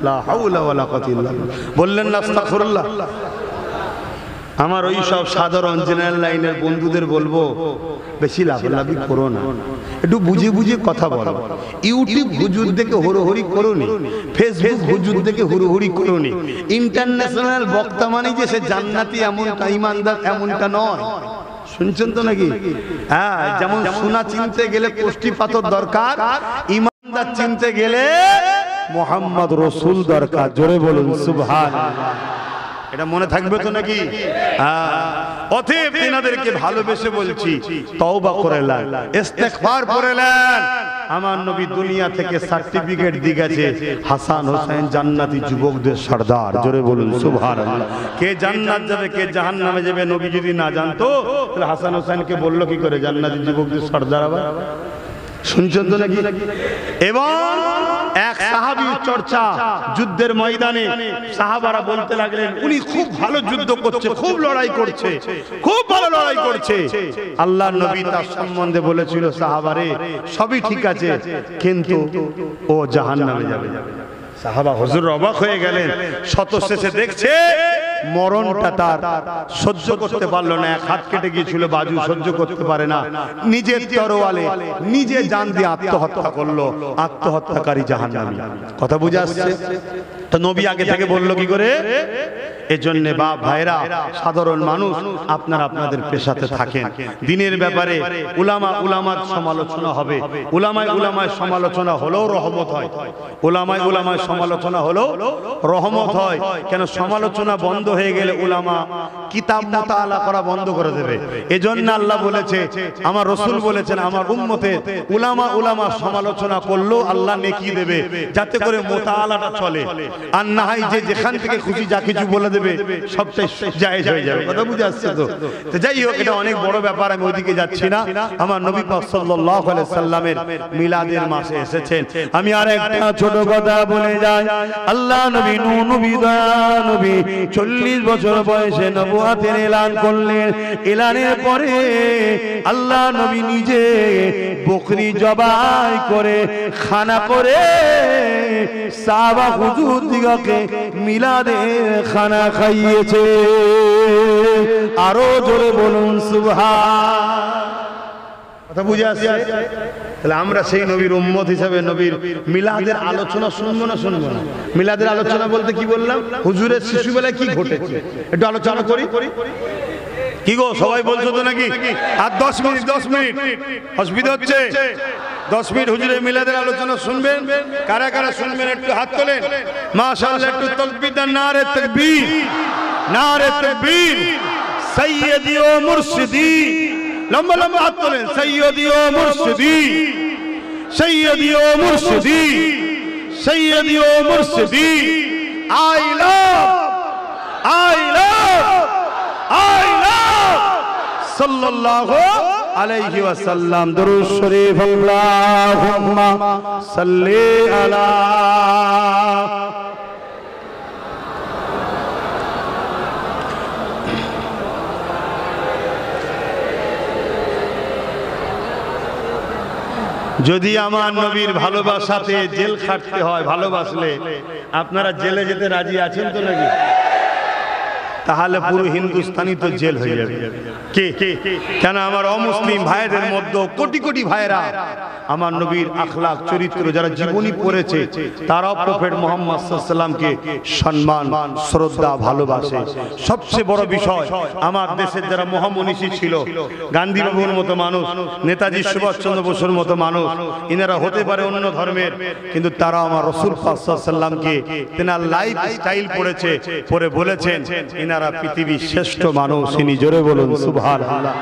লা হাওলা ওয়ালা কুওয়াতা ইল্লা বিল্লাহ। বললেন না আস্তাগফিরুল্লাহ। আমার ওই সব সাধারণ জেনারেল লাইনের বন্ধুদের বলবো, বেশি লাফালাফি করো না, একটু বুঝে বুঝে কথা বলো। ইউটিউব হুজুর দেখে হুড়োহুড়ি করোনি, ফেসবুক হুজুর দেখে হুড়োহুড়ি করোনি। ইন্টারন্যাশনাল বক্তা মানে যে সে জান্নাতি এমনটা, ইমানদার এমনটা নয়। শুনছেন তো নাকি? হ্যাঁ, যেমন সোনা চিনতে গেলে কোষ্ঠী পাথর দরকার, ইমানদার চিনতে গেলে মুহাম্মদ রাসূল দরকার। জোরে বলুন সুবহানাল্লাহ। এটা মনে থাকবে তো নাকি? অতএব তিনাদেরকে ভালোবেসে বলছি, তওবা করে নেন, ইস্তেগফার করে নেন। আমার নবী দুনিয়া থেকে সার্টিফিকেট দিয়ে গেছে, হাসান হোসেন জান্নাতি যুবকদের সর্দার। জোরে বলুন সুবহানাল্লাহ। কে জান্নাত যাবে কে জাহান্নামে যাবে নবী যদি না জানতো, তাহলে হাসান হোসেনকে বললো কি করে জান্নাতি যুবকদের সর্দার আবার? শুনছেন তো নাকি? এবং এক সাহাবীর চর্চা, যুদ্ধের ময়দানে সাহাবারা বলতে লাগলেন, উনি খুব ভালো যুদ্ধ করছে, খুব লড়াই করছে, খুব ভালো লড়াই করছে। আল্লাহর নবী তার সম্বন্ধে বলেছিল, সাহাবারে সবই ঠিক আছে, কিন্তু ও জাহান্নামে যাবে। সাহাবা হুজুর অবাক হয়ে গেলেন। শত শেষে দেখছে মরণটা তার সহ্য করতে পারলো না, এক হাত কেটে গিয়েছিল, বাজু সহ্য করতে পারে না, নিজের তরোয়ালে নিজে জান দিয়ে আত্মহত্যা করলো। আত্মহত্যাকারী জাহান্নামী। কথা বুঝে আসছে? তো নবী আগে থেকে বললো কি করে? এজন্য বাপ ভাইরা, সাধারণ মানুষ, আপনারা আপনাদের পেশাতে থাকেন। দিনের ব্যাপারে উলামার সমালোচনা হবে, উলামায় সমালোচনা হলেও রহমত হয়, উলামায় সমালোচনা হলেও রহমত হয়। কেন সমালোচনা বন্ধ হয়ে গেলে উলামা কিতাব মুতাআলা করা বন্ধ করে দেবে। এজন্য আল্লাহ বলেছে, আমার রাসূল বলেছেন, আমার উম্মতে উলামা সমালোচনা করলেও আল্লাহ নেকি দেবে, যাতে করে মুতাআলাটা চলে। আর না হয় যে যেখান থেকে খুশি যা কিছু বলে দেবে সবটাই জায়েজ হয়ে যাবে। কথা বুঝে আসছে তো? তো যাই হোক, এটা অনেক বড় ব্যাপার, আমি ওইদিকে যাচ্ছি না। আমার নবী পাক সাল্লাল্লাহু আলাইহি সাল্লামের মিলাদের মাসে এসেছেন। আমি আর একটা ছোট কথা বলে যাই। আল্লাহ নবী নবী 40 বছর বয়সে নবুয়তের এলান করলেন। এলানের পরে আল্লাহ নবী নিজে বকরি জবাই করে খানা করে সাহাবা হুজুর দিগকে মিলাদের খানা খাইয়েছে। আরো জোরে বলুন সুবহান। কথা বুঝে আসছে? তাহলে আমরা সেই নবীর উম্মত হিসাবে নবীর মিলাদের আলোচনা শুনবো না শুনবো না? মিলাদের আলোচনা বলতে কি বললাম? হুজুরের শিশুবেলায় কি ঘটেছে একটু আলোচনা করি। কি গো সবাই বলছো তো নাকি? আর 10 মিনিট অসুবিধা হচ্ছে? 10 মিনিট হুজুরের মিলাদের আলোচনা শুনবেন। কারা কারা শুনবেন একটু হাত তোলেন। মাশাআল্লাহ, একটু তাকবীর দেন। নারে তাকবীর, নারে তাকবীর। সাইয়্যিদি ও মুর্শিদি, লম্বা লম্বা হাত তোলেন। সাইয়্যিদি ও মুর্শিদি, সাইয়্যিদি ও মুর্শিদি, সাইয়্যিদি ও মুর্শিদি। আই লাভ সাল্লাল্লাহু আলাইহি ওয়াসাল্লাম। দরুদ শরীফ। আল্লাহুম্মা সাল্লি আলা। যদি আমার নবীর ভালোবাসাতে জেল খাটতে হয়, ভালোবাসলে আপনারা জেলে যেতে রাজি আছেন তো নাকি? তাহলে পুরো হিন্দুস্তানি তো জেল হয়ে যাবে। কেন আমার অমুসলিম ভাইদের মধ্যে কোটি কোটি ভাইরা আমার নবীর আখলাক চরিত্র যারা জীবনী পড়েছে, তারাও প্রফেট মুহাম্মদ সাল্লাল্লাহু আলাইহি ওয়াসাল্লামকে সম্মান শ্রদ্ধা ভালোবাসে। সবচেয়ে বড় বিষয়, আমার দেশের যারা মহামনীষী ছিল, গান্ধী বাবুর মতো মানুষ, নেতাজি সুভাষচন্দ্র বসুর মতো মানুষ, ইনারা হতে পারে অন্য ধর্মের, কিন্তু তারা আমার রাসূল পাক সাল্লাল্লাহু আলাইহি ওয়াসাল্লামকে তেনার লাইফ স্টাইল পড়েছে, পড়ে বলেছেন ইনারা পৃথিবীর শ্রেষ্ঠ মানুষ। ইনি জোরে বলুন সুবহানাল্লাহ।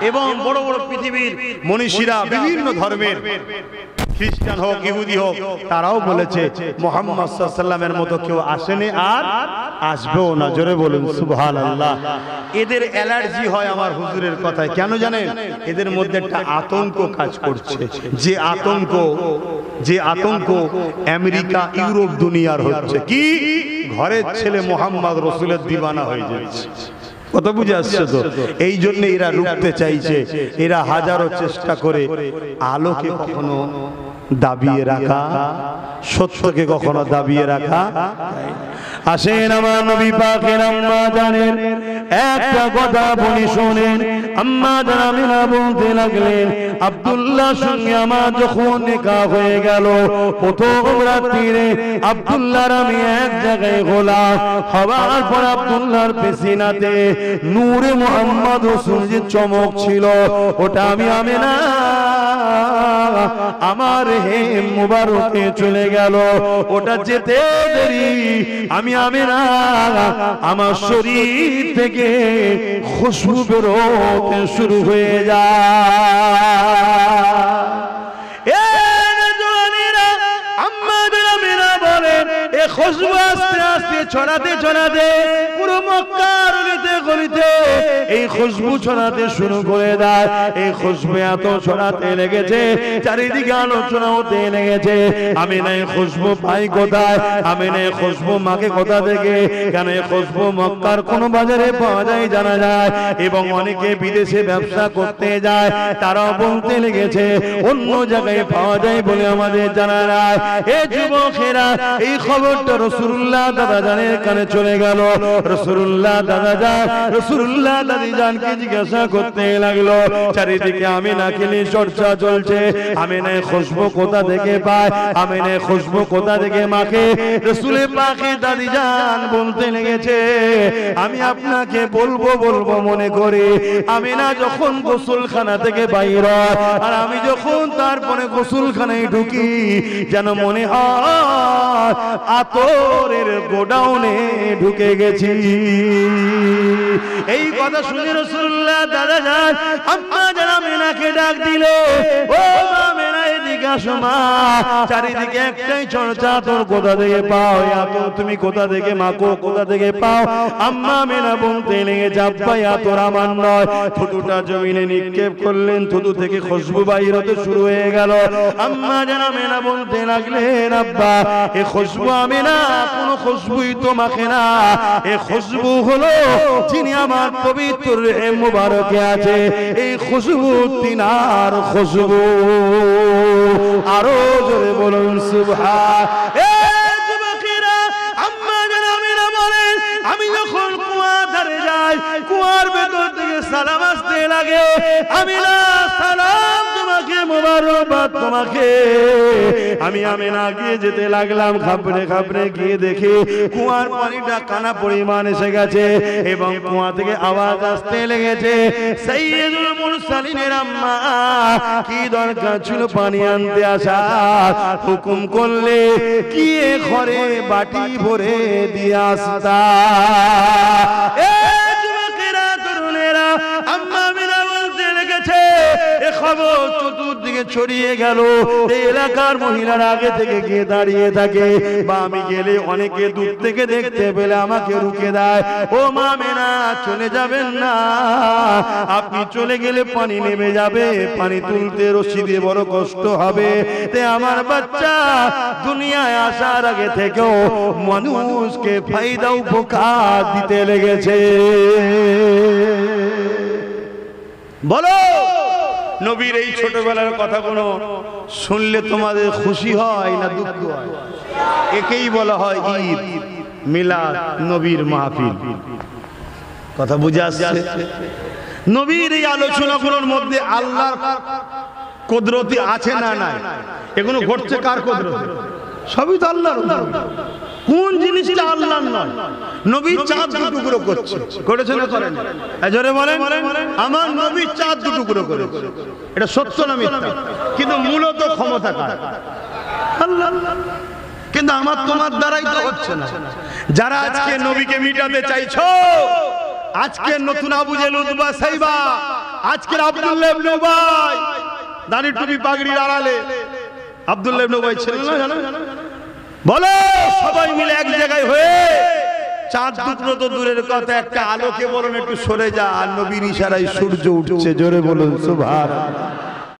এবং বড় বড় পৃথিবীর মনীষীরা বিভিন্ন ধর্মের, খ্রিস্টান হোক ইহুদি হোক, তারাও বলেছে মুহাম্মদ সাল্লাল্লাহু আলাইহি ওয়াসাল্লামের মতো কেউ আসেনি আর আসবেও না। জোরে বলুন সুবহানাল্লাহ। এদের অ্যালার্জি হয় আমার হুজুরের কথায়। কেন জানেন? এদের মধ্যে একটা আতঙ্ক কাজ করছে, যে আতঙ্ক আমেরিকা ইউরোপ দুনিয়ার হচ্ছে। কি? ঘরের ছেলে মুহাম্মদ রাসূলের দিওয়ানা হয়ে যাচ্ছে। কত বুঝে আসছে তো? এই জন্য এরা রুখতে চাইছে। এরা হাজারো চেষ্টা করে আলোকে কখনো দাবিয়ে রাখা, সত্যকে কখনো দাবিয়ে রাখা। আসেন আমার নবী পাকের আম্মা জানেন একটা কথা বলি শোনেন। আম্মা জান আমিনা বলতে লাগলেন, আব্দুল্লাহ সঙ্গে আমার যখন নিকাহ হয়ে গেল, প্রথম রাত্রিরে আব্দুল্লাহর আমি এক জায়গায় গোলাম হওয়ার পর আব্দুল্লাহর পেছিনাতে নূরে মুহাম্মদ রাসূল যে চমক ছিল, ওটা আমি আমিনা আমার হে মুবারকে চলে গেল। ওটা যেতে দেরি আমি আমিনা আমার শরীর থেকে খুশবু বেরোতে শুরু হয়ে যায়। খুশবু আস্তে আস্তে ছড়াতে ছড়াতে পুরো মক্কার গলিতে এই খুশবু ছড়াতে শুরু করে দেয়। এই খুশবু এত ছড়াতে লেগেছে, চারিদিকে আলোচনা হতে লেগেছে। আমি না এই খুশবু পাই কোথায়? আমি না এই খুশবু মাকে কোথা থেকে? কেন এই খুশবু মক্কার কোন বাজারে পাওয়া যায় জানা যায়, এবং অনেকে বিদেশে ব্যবসা করতে যায়, তারাও বলতে লেগেছে অন্য জায়গায় পাওয়া যায় বলে আমাদের জানা যায়। এই যুবকেরা এই খবরটা রাসূলুল্লাহ দাদা জানের কানে চলে গেল। রাসূলুল্লাহ দাদা যান রাসূলুল্লাহ দাদি জানকে জিজ্ঞাসা করতে লাগলো চারিদিকে আমিনাকে নিয়ে চর্চা চলছে আমিনার খুশবু কোথা থেকে পায় আমিনার খুশবু কোথা থেকে মাখে রাসূলে পাকে দাদি জান বলতে লেগেছে আমি আপনাকে বলবো মনে করে আমিনা যখন গোসলখানা থেকে বাইর হয় আর আমি যখন তারপরে গোসলখানায় ঢুকি যেন মনে হয় আতরের গোডাউনে ঢুকে গেছি এই কথা শুনে রাসূলুল্লাহ দাদা যান আম্মা জান আমিনাকে ডাক দিল ও মা আমিনা এদিকে আসো মা চারিদিকে একটাই চর্চা তোর কোথা থেকে পাও আতর তুমি কোথা থেকে মাখো কোথা থেকে পাও আম্মা আমিনা বলতে লেগেছে আব্বা আতর আমার নয় থুতুটা জমিনে নিক্ষেপ করলেন থুতু থেকে খুশবু বাইর হতে শুরু হয়ে গেল আম্মা জান আমিনা বলতে লাগলেন আব্বা এই খুশবু আমিনা কোনো খুশবুই তো মাখে না এই খুশবু হলো যিনি আমার পবিত্র রহে মুবারকে আছে এই খুশবু তিনার খুশবু আরো জোরে বলুন সুবহান আমি যখন কুয়ার ধারে যাই কুয়ার ভেতর থেকে সালাম আসতে লাগে আমিনা সালাম তোমাকে মোবারকবাদ তোমাকে আমি আমিনা গিয়ে যেতে লাগলাম খাবড়ে গিয়ে দেখি কুয়ার পানিটা কানা পরিমাণ এসে গেছে এবং কুয়া থেকে আওয়াজ আসতে লেগেছে সাইয়্যিদুল মুরসালিনের আম্মা কি দরকার ছিল পানি আনতে আসা হুকুম করলে গিয়ে ঘরে বাটি ভরে দিয়ে আসতা খবর চতুর্দিকে ছড়িয়ে গেল এলাকার মহিলারা আগে থেকে গিয়ে দাঁড়িয়ে থাকে বা আমি গেলে অনেকে দূর থেকে দেখতে পেলে আমাকে রুকে দেয় ও মা মেনা চলে যাবেন না আপনি চলে গেলে পানি নেমে যাবে পানি তুলতে রশি দিয়ে বড় কষ্ট হবে তে আমার বাচ্চা দুনিয়ায় আসার আগে থেকেও মানুষকে ফায়দা উপকার দিতে লেগেছে বলো নবীর এই ছোটবেলার কথাগুলো শুনলে তোমাদের খুশি হয় না দুঃখ হয় একেই বলা হয় ঈদ মিলাদ নবীর মাহফিল কথা বুঝে আসছে নবীর এই আলোচনাগুলোর মধ্যে আল্লাহর কুদরতি আছে না নাই এগুলো ঘটছে কার কুদরতে সবই তো আল্লাহর কোন জিনিসটা আল্লাহর নয় নবী চাঁদ টুকরো করছে করেছে না করেন জোরে বলেন আমার নবী চাঁদ টুকরো করেছে এটা সত্য না মিথ্যা কিন্তু মূলত ক্ষমতা কার আল্লাহ কিন্তু আমার তোমার দ্বারাই তো হচ্ছে না যারা আজকে নবীকে মিটাতে চাইছো আজকে নতুন আবু জেল উতবা সাইবা আজকের আব্দুল্লাহ ইবনে উবাই দাড়ি টুপি পাগড়ির আড়ালে আব্দুল্লাহ ইবনে উবাই ছিল না জানো বলো সবাই মিলে এক জায়গায় হয়ে চাঁদ টুকরো তো দূরের কথা একটা আলোকে বলুন একটু সরে যা আর নবীর ইশারায় সূর্য উঠছে জোরে বলুন সুবহানাল্লাহ